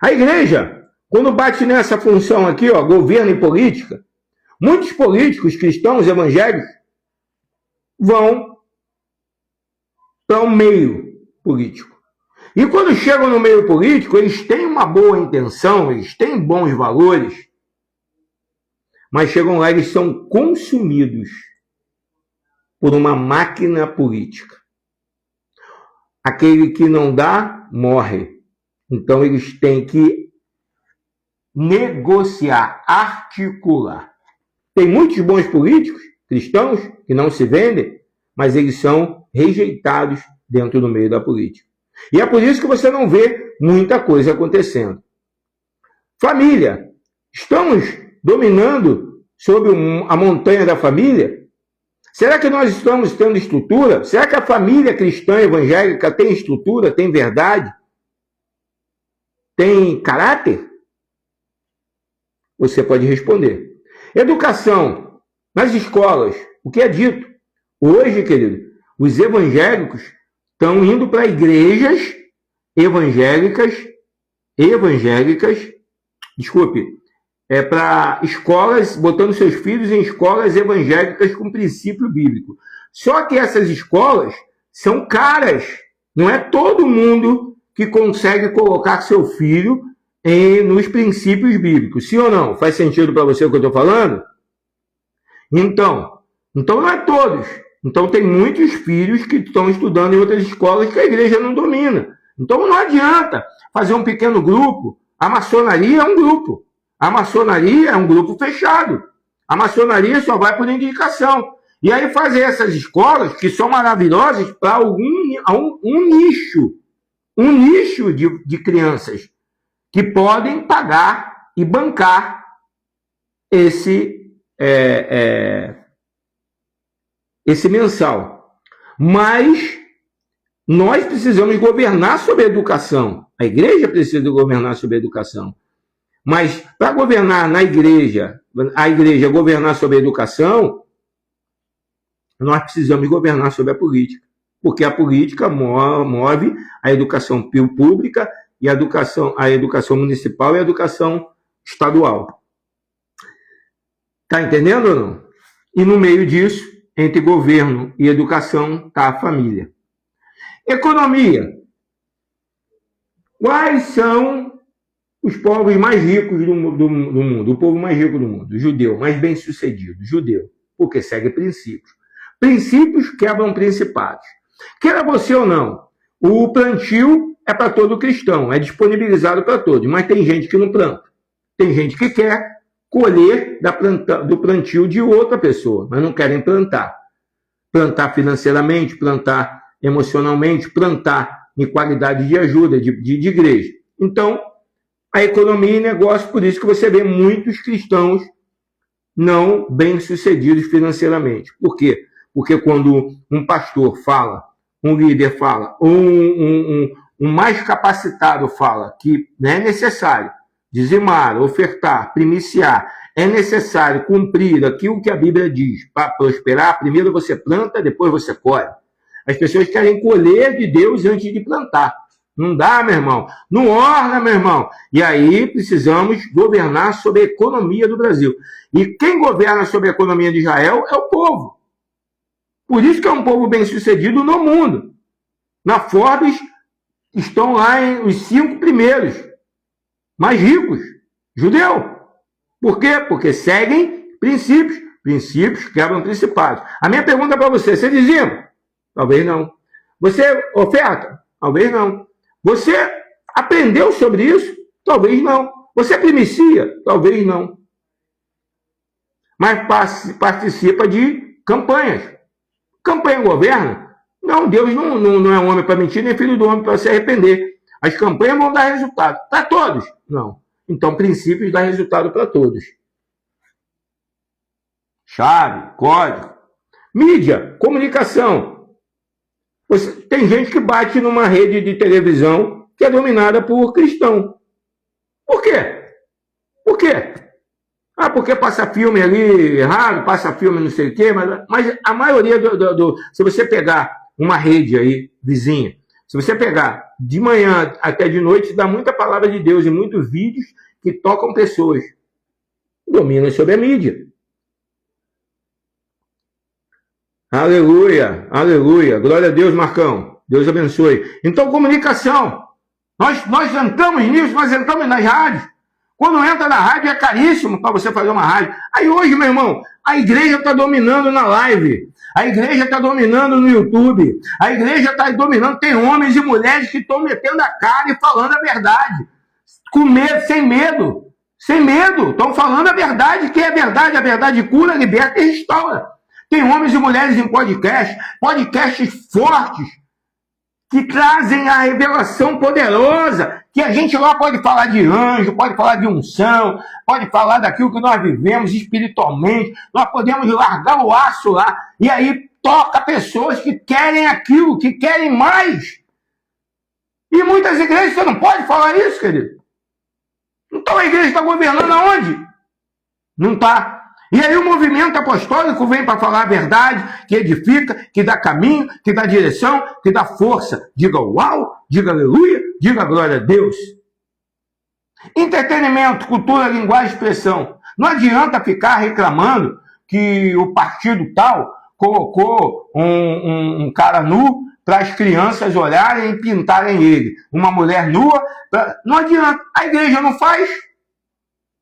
A igreja, quando bate nessa função aqui, ó, governo e política, muitos políticos cristãos evangélicos vão para o meio político. E quando chegam no meio político, eles têm uma boa intenção, eles têm bons valores, mas chegam lá e eles são consumidos por uma máquina política. Aquele que não dá, morre. Então eles têm que negociar, articular. Tem muitos bons políticos cristãos que não se vendem, mas eles são rejeitados dentro do meio da política. E é por isso que você não vê muita coisa acontecendo. Família. Estamos dominando sobre a montanha da família? Será que nós estamos tendo estrutura? Será que a família cristã evangélica tem estrutura, tem verdade? Tem caráter? Você pode responder. Educação. Nas escolas, o que é dito? Hoje, querido, os evangélicos estão indo para igrejas evangélicas, para escolas, botando seus filhos em escolas evangélicas com princípio bíblico. Só que essas escolas são caras. Não é todo mundo que consegue colocar seu filho nos princípios bíblicos. Sim ou não? Faz sentido para você o que eu estou falando? Então não é todos. Então tem muitos filhos que estão estudando em outras escolas que a igreja não domina. Então não adianta fazer um pequeno grupo. A maçonaria é um grupo. A maçonaria é um grupo fechado. A maçonaria só vai por indicação. E aí fazer essas escolas, que são maravilhosas, para um nicho de crianças que podem pagar e bancar esse mensal. Mas nós precisamos governar sobre a educação. A igreja precisa governar sobre a educação. Mas para governar na igreja, a igreja governar sobre a educação, nós precisamos governar sobre a política. Porque a política move a educação pública e a educação municipal e a educação estadual. Está entendendo ou não? E no meio disso, entre governo e educação, está a família. Economia. Quais são os povos mais ricos do mundo? O povo mais rico do mundo, o judeu, mais bem-sucedido, judeu, porque segue princípios. Princípios quebram principados. Queira você ou não, o plantio é para todo cristão, é disponibilizado para todos, mas tem gente que não planta. Tem gente que quer colher do plantio de outra pessoa, mas não querem plantar. Plantar financeiramente, plantar emocionalmente, plantar em qualidade de ajuda, de igreja. Então, a economia e negócio, por isso que você vê muitos cristãos não bem-sucedidos financeiramente. Por quê? Porque quando um pastor fala, um líder fala, ou um mais capacitado fala que é necessário dizimar, ofertar, primiciar, é necessário cumprir aquilo que a Bíblia diz para prosperar, primeiro você planta, depois você colhe. As pessoas querem colher de Deus antes de plantar. Não dá, meu irmão. Não orna, meu irmão. E aí precisamos governar sobre a economia do Brasil. E quem governa sobre a economia de Israel é o povo. Por isso que é um povo bem-sucedido no mundo. Na Forbes estão lá os 5 primeiros mais ricos, judeu. Por quê? Porque seguem princípios. Princípios quebram principados. A minha pergunta para você dizima? Talvez não. Você oferta? Talvez não. Você aprendeu sobre isso? Talvez não. Você primicia? Talvez não. Mas participa de campanhas. Campanha governa? Não, Deus não é homem para mentir, nem filho do homem para se arrepender. As campanhas vão dar resultado. Para todos? Não. Então, princípios dão resultado para todos. Chave, código. Mídia, comunicação. Tem gente que bate numa rede de televisão que é dominada por cristão. Por quê? Por quê? Porque passa filme ali errado, passa filme não sei o quê, mas a maioria se você pegar uma rede aí, vizinha, se você pegar de manhã até de noite, dá muita palavra de Deus e muitos vídeos que tocam pessoas. Dominam sobre a mídia. Aleluia, aleluia. Glória a Deus, Marcão. Deus abençoe. Então, comunicação. Nós entramos nisso, nós entramos nas rádios. Quando entra na rádio é caríssimo para você fazer uma rádio. Aí hoje, meu irmão, a igreja está dominando na live. A igreja está dominando no YouTube. A igreja está dominando. Tem homens e mulheres que estão metendo a cara e falando a verdade. Com medo, sem medo. Sem medo. Estão falando a verdade, que é a verdade. A verdade cura, liberta e restaura. Tem homens e mulheres em podcasts fortes, que trazem a revelação poderosa, que a gente lá pode falar de anjo, pode falar de unção, pode falar daquilo que nós vivemos espiritualmente, nós podemos largar o aço lá, e aí toca pessoas que querem aquilo, que querem mais. E muitas igrejas, você não pode falar isso, querido. Então a igreja está governando aonde? Não está. E aí o movimento apostólico vem para falar a verdade, que edifica, que dá caminho, que dá direção, que dá força. Diga uau, diga aleluia, diga glória a Deus. Entretenimento, cultura, linguagem, expressão. Não adianta ficar reclamando que o partido tal colocou um cara nu para as crianças olharem e pintarem ele. Uma mulher nua. Não adianta. A igreja não faz.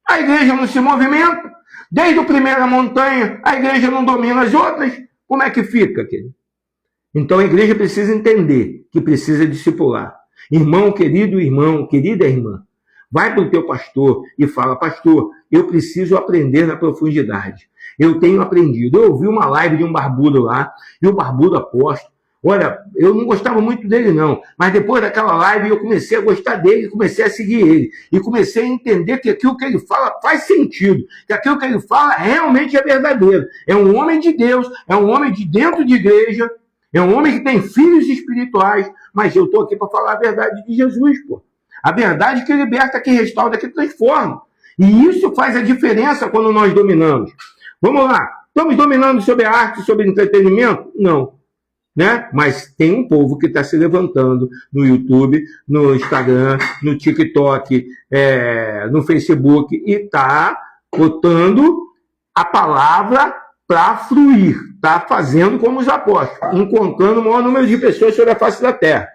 A igreja não se movimenta. Desde o primeiro montanha, a igreja não domina as outras. Como é que fica, querido? Então a igreja precisa entender que precisa discipular. Irmão, querida irmã, vai para o teu pastor e fala, pastor, eu preciso aprender na profundidade. Eu tenho aprendido. Eu ouvi uma live de um barbudo lá, e o barbudo apóstolo, olha, eu não gostava muito dele não, mas depois daquela live eu comecei a gostar dele, comecei a seguir ele, e comecei a entender que aquilo que ele fala faz sentido, que aquilo que ele fala realmente é verdadeiro. É um homem de Deus, é um homem de dentro de igreja, é um homem que tem filhos espirituais, mas eu estou aqui para falar a verdade de Jesus, pô. A verdade que liberta, que restaura, que transforma. E isso faz a diferença quando nós dominamos. Vamos lá, estamos dominando sobre a arte, sobre entretenimento? Não. Né? Mas tem um povo que está se levantando no YouTube, no Instagram, no TikTok, no Facebook, e está botando a palavra para fluir, está fazendo como os apóstolos, encontrando o maior número de pessoas sobre a face da terra.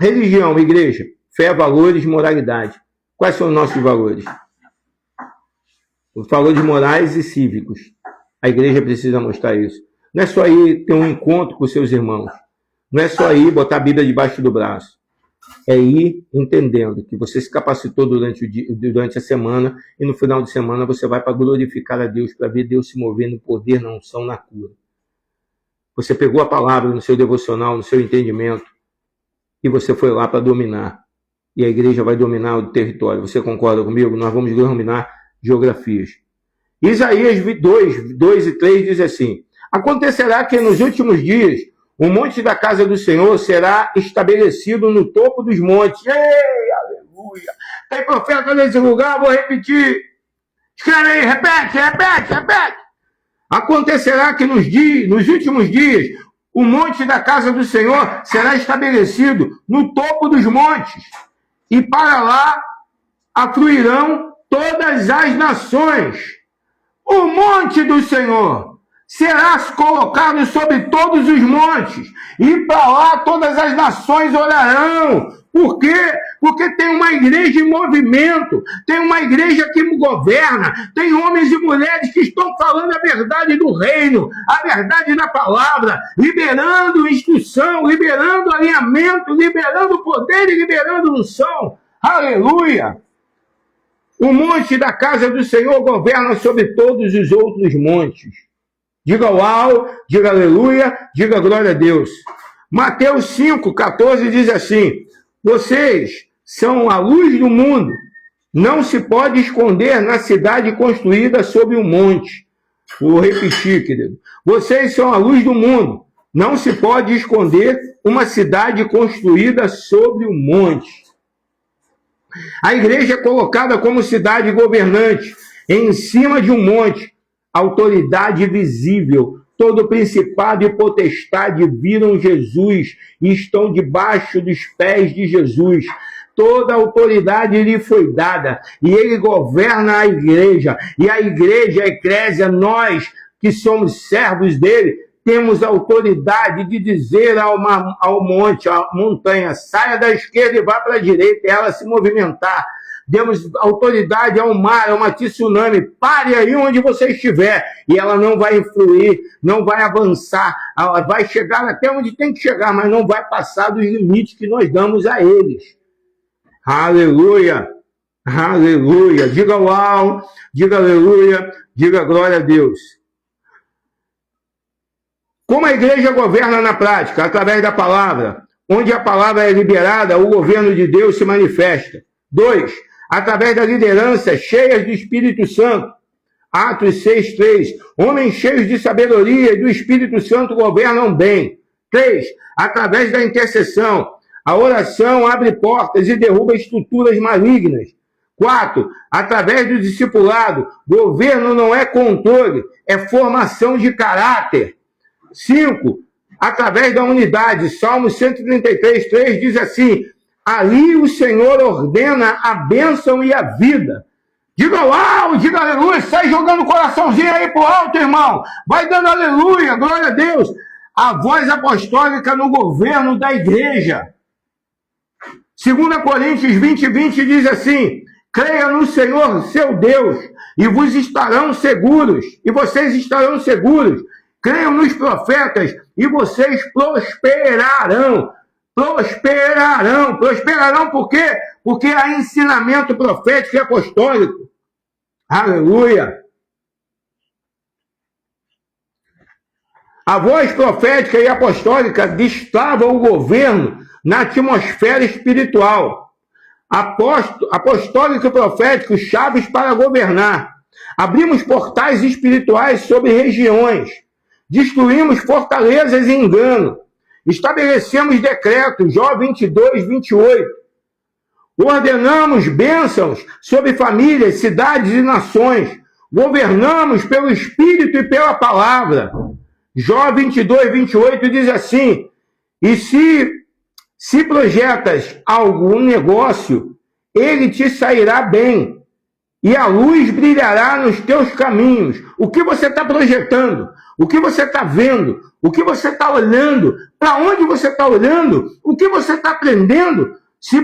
Religião, igreja, fé, valores, moralidade. Quais são os nossos valores? Os valores morais e cívicos. A igreja precisa mostrar isso. Não é só ir ter um encontro com seus irmãos. Não é só ir botar a Bíblia debaixo do braço. É ir entendendo que você se capacitou durante a semana e no final de semana você vai para glorificar a Deus, para ver Deus se mover no poder, na unção, na cura. Você pegou a palavra no seu devocional, no seu entendimento. e você foi lá para dominar. E a igreja vai dominar o território. Você concorda comigo? Nós vamos dominar geografias. Isaías 2 e 3 diz assim: acontecerá que nos últimos dias o monte da casa do Senhor será estabelecido no topo dos montes. Ei, aleluia! Tem profeta nesse lugar, vou repetir. Escreve aí, repete. Acontecerá que nos últimos dias o monte da casa do Senhor será estabelecido no topo dos montes, e para lá afluirão todas as nações. O monte do Senhor será colocado sobre todos os montes, e para lá todas as nações orarão. Por quê? Porque tem uma igreja em movimento, tem uma igreja que governa, tem homens e mulheres que estão falando a verdade do reino, a verdade da palavra, liberando instrução, liberando alinhamento, liberando poder e liberando unção. Aleluia! O monte da casa do Senhor governa sobre todos os outros montes. Diga uau, diga aleluia, diga glória a Deus. Mateus 5,14 diz assim: vocês são a luz do mundo. Não se pode esconder na cidade construída sobre um monte. Vou repetir, querido. Vocês são a luz do mundo. Não se pode esconder uma cidade construída sobre um monte. A igreja é colocada como cidade governante, em cima de um monte, autoridade visível. Todo principado e potestade viram Jesus e estão debaixo dos pés de Jesus. Toda autoridade lhe foi dada e ele governa a igreja. E a igreja, a eclésia, nós que somos servos dele, temos autoridade de dizer ao monte, à montanha, saia da esquerda e vá para a direita, e ela se movimentar. Demos autoridade ao mar, a uma tsunami, pare aí onde você estiver, e ela não vai influir, não vai avançar, ela vai chegar até onde tem que chegar, mas não vai passar dos limites que nós damos a eles. Aleluia, aleluia, diga uau, diga aleluia, diga glória a Deus. Como a igreja governa na prática? Através da palavra. Onde a palavra é liberada, o governo de Deus se manifesta. 2. Através da liderança cheias do Espírito Santo. Atos 6:3. Homens cheios de sabedoria e do Espírito Santo governam bem. 3. Através da intercessão. A oração abre portas e derruba estruturas malignas. 4. Através do discipulado. Governo não é controle, é formação de caráter. 5. Através da unidade. Salmo 133:3 diz assim: ali o Senhor ordena a bênção e a vida. Diga uau, diga aleluia, sai jogando o coraçãozinho aí pro alto, irmão. Vai dando aleluia, glória a Deus. A voz apostólica no governo da igreja. 2 Coríntios 20:20 diz assim: creia no Senhor, seu Deus, e vos estarão seguros, e vocês estarão seguros. Creiam nos profetas e vocês prosperarão. Prosperarão por quê? Porque há ensinamento profético e apostólico. Aleluia! A voz profética e apostólica destrava o governo na atmosfera espiritual. Apostólico e profético, chaves para governar. Abrimos portais espirituais sobre regiões. Destruímos fortalezas e engano. Estabelecemos decretos, Jó 22:28. Ordenamos bênçãos sobre famílias, cidades e nações. Governamos pelo Espírito e pela palavra. Jó 22:28 diz assim: e se projetas algum negócio, ele te sairá bem, e a luz brilhará nos teus caminhos. O que você está projetando? O que você está vendo? O que você está olhando? Para onde você está olhando? O que você está aprendendo? Se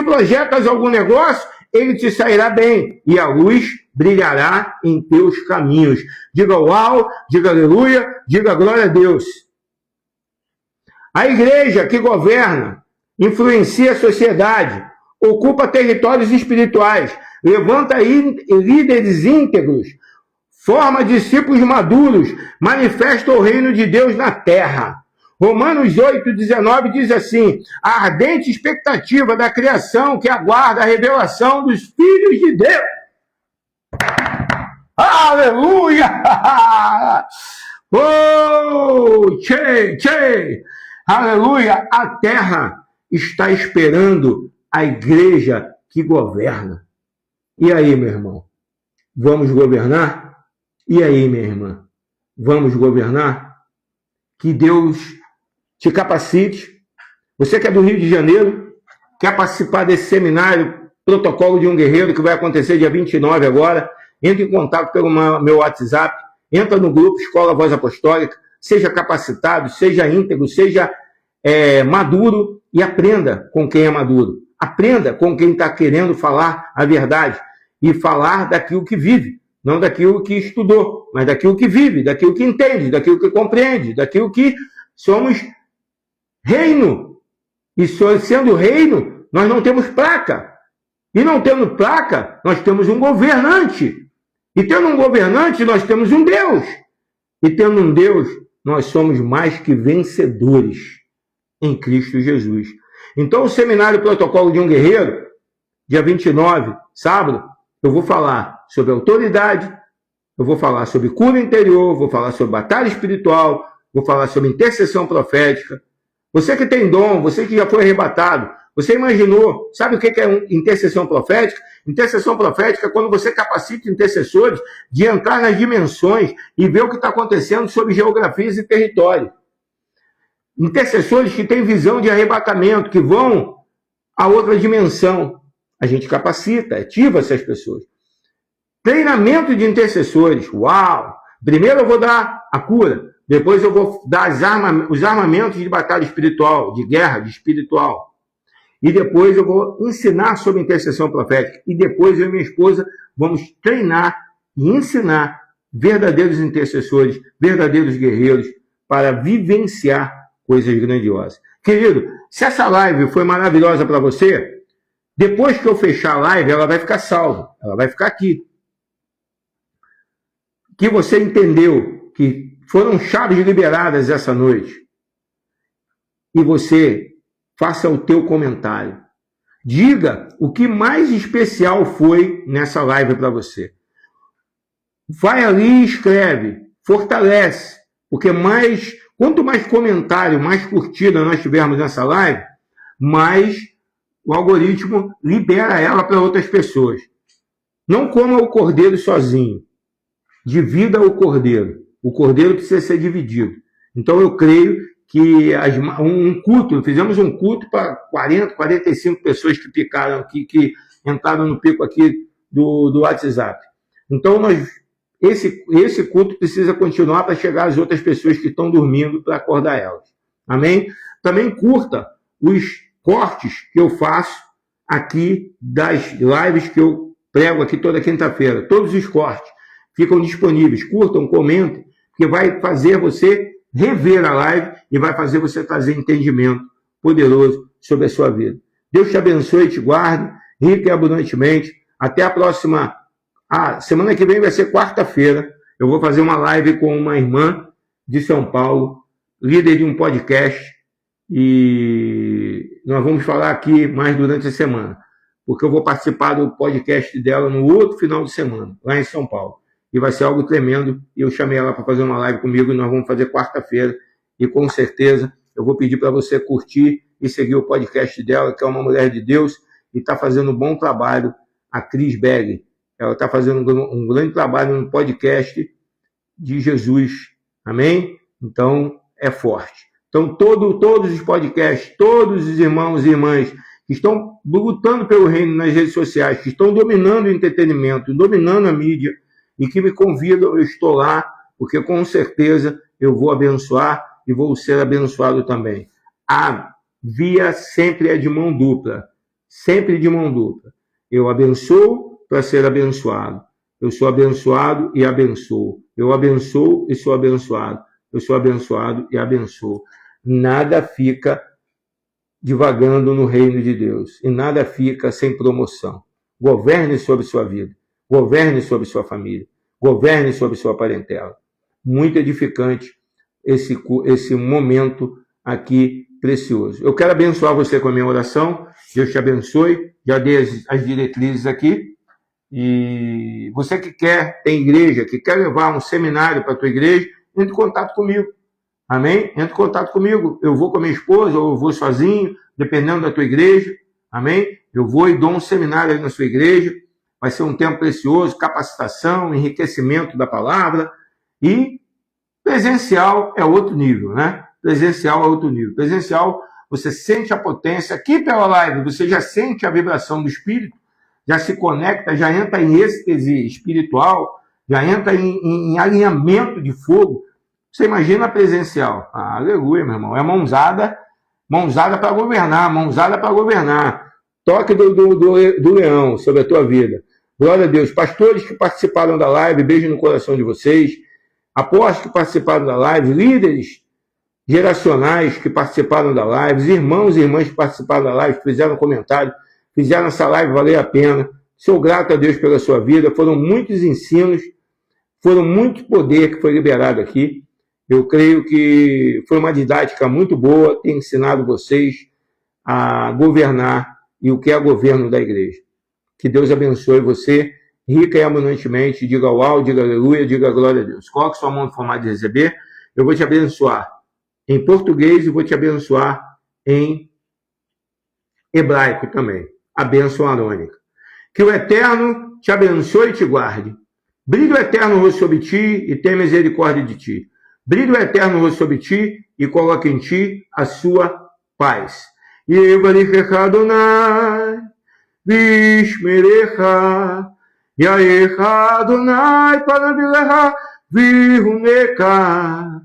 projetas algum negócio, ele te sairá bem, e a luz brilhará em teus caminhos. Diga uau, diga aleluia, diga glória a Deus. A igreja que governa, influencia a sociedade, ocupa territórios espirituais, levanta líderes íntegros, forma discípulos maduros, manifesta o reino de Deus na terra. Romanos 8,19 diz assim: a ardente expectativa da criação que aguarda a revelação dos filhos de Deus. Aleluia! Oh, tchê! Aleluia! A terra está esperando a igreja que governa. E aí, meu irmão? Vamos governar? E aí, minha irmã? Vamos governar? Que Deus te capacite. Você que é do Rio de Janeiro, quer participar desse seminário Protocolo de um Guerreiro, que vai acontecer dia 29 agora, entre em contato pelo meu WhatsApp, entra no grupo Escola Voz Apostólica, seja capacitado, seja íntegro, seja maduro e aprenda com quem é maduro. Aprenda com quem está querendo falar a verdade e falar daquilo que vive, não daquilo que estudou, mas daquilo que vive, daquilo que entende, daquilo que compreende, daquilo que somos reino. E sendo reino, nós não temos placa. E não tendo placa, nós temos um governante. E tendo um governante, nós temos um Deus. E tendo um Deus, nós somos mais que vencedores em Cristo Jesus. Então, o seminário Protocolo de um Guerreiro, dia 29, sábado, eu vou falar sobre autoridade, eu vou falar sobre cura interior, vou falar sobre batalha espiritual, vou falar sobre intercessão profética. Você que tem dom, você que já foi arrebatado, você imaginou, sabe o que é intercessão profética? Intercessão profética é quando você capacita intercessores de entrar nas dimensões e ver o que está acontecendo sobre geografias e territórios. Intercessores que têm visão de arrebatamento, que vão a outra dimensão. A gente capacita, ativa essas pessoas. Treinamento de intercessores. Uau! Primeiro eu vou dar a cura, depois eu vou dar os armamentos de batalha espiritual, de guerra, de espiritual. E depois eu vou ensinar sobre intercessão profética. E depois eu e minha esposa vamos treinar e ensinar verdadeiros intercessores, verdadeiros guerreiros, para vivenciar coisas grandiosas. Querido, se essa live foi maravilhosa para você, depois que eu fechar a live, ela vai ficar salva. Ela vai ficar aqui. Que você entendeu que foram chaves liberadas essa noite. E você faça o teu comentário. Diga o que mais especial foi nessa live para você. Vai ali e escreve. Fortalece. Porque quanto mais comentário, mais curtida nós tivermos nessa live, mais o algoritmo libera ela para outras pessoas. Não coma o cordeiro sozinho. Divida o cordeiro. O cordeiro precisa ser dividido. Então eu creio que fizemos um culto para 40, 45 pessoas que picaram aqui, que entraram no pico aqui do WhatsApp. Então esse culto precisa continuar para chegar às outras pessoas que estão dormindo, para acordar elas. Amém? Também curta os cortes que eu faço aqui das lives que eu prego aqui toda quinta-feira. Todos os cortes ficam disponíveis. Curtam, comentem, que vai fazer você rever a live e vai fazer você trazer entendimento poderoso sobre a sua vida. Deus te abençoe e te guarde, rica e abundantemente. Até a próxima. Semana que vem vai ser quarta-feira. Eu vou fazer uma live com uma irmã de São Paulo, líder de um podcast, e nós vamos falar aqui mais durante a semana, porque eu vou participar do podcast dela no outro final de semana, lá em São Paulo. E vai ser algo tremendo, e eu chamei ela para fazer uma live comigo, e nós vamos fazer quarta-feira, e com certeza eu vou pedir para você curtir e seguir o podcast dela, que é uma mulher de Deus, e está fazendo um bom trabalho, a Cris Begg. Ela está fazendo um grande trabalho no podcast de Jesus, amém? Então, é forte. Então, todos os podcasts, todos os irmãos e irmãs que estão lutando pelo reino nas redes sociais, que estão dominando o entretenimento, dominando a mídia, e que me convidam, eu estou lá, porque com certeza eu vou abençoar e vou ser abençoado também. A via sempre é de mão dupla, sempre de mão dupla. Eu abençoo para ser abençoado. Eu sou abençoado e abençoo. Eu abençoo e sou abençoado. Eu sou abençoado e abençoo. Nada fica divagando no reino de Deus e nada fica sem promoção. Governe sobre sua vida. Governe sobre sua família. Governe sobre sua parentela. Muito edificante esse momento aqui precioso. Eu quero abençoar você com a minha oração. Deus te abençoe. Já dei as diretrizes aqui. E você que tem igreja, que quer levar um seminário para a tua igreja, entre em contato comigo. Amém? Entre em contato comigo. Eu vou com a minha esposa, ou eu vou sozinho, dependendo da tua igreja. Amém? Eu vou e dou um seminário aí na sua igreja. Vai ser um tempo precioso, capacitação, enriquecimento da palavra. E presencial é outro nível, né? Presencial é outro nível. Presencial, você sente a potência. Aqui pela live, você já sente a vibração do Espírito, já se conecta, já entra em êxtase espiritual, já entra em alinhamento de fogo. Você imagina presencial. Aleluia, meu irmão. É mãozada para governar, mãozada para governar. Toque do leão sobre a tua vida. Glória a Deus. Pastores que participaram da live, beijo no coração de vocês. Apóstolos que participaram da live, líderes geracionais que participaram da live, irmãos e irmãs que participaram da live, fizeram comentário, fizeram essa live valer a pena. Sou grato a Deus pela sua vida. Foram muitos ensinos, foram muito poder que foi liberado aqui. Eu creio que foi uma didática muito boa, tem ensinado vocês a governar e o que é governo da igreja. Que Deus abençoe você, rica e abundantemente. Diga uau, diga aleluia, diga glória a Deus. Coloque sua mão no formato de receber. Eu vou te abençoar em português e vou te abençoar em hebraico também. A bênção arônica. Que o Eterno te abençoe e te guarde. Brilhe o Eterno rosto sobre ti e tenha misericórdia de ti. Brilhe o Eterno rosto sobre ti e coloque em ti a sua paz. Yevarechecha Adonai, vishmerecha, yaecha Adonai panavilecha, vihuneka,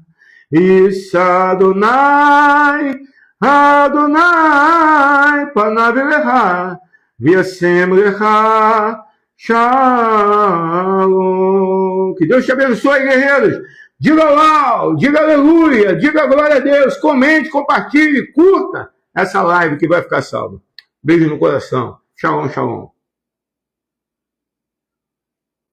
Isa Adonai, Adonai panavilecha, viasem lecha, shalom. Que Deus te abençoe, guerreiros. Diga uau, diga aleluia, diga glória a Deus, comente, compartilhe, curta essa live que vai ficar salva. Beijo no coração. Shalom, shalom.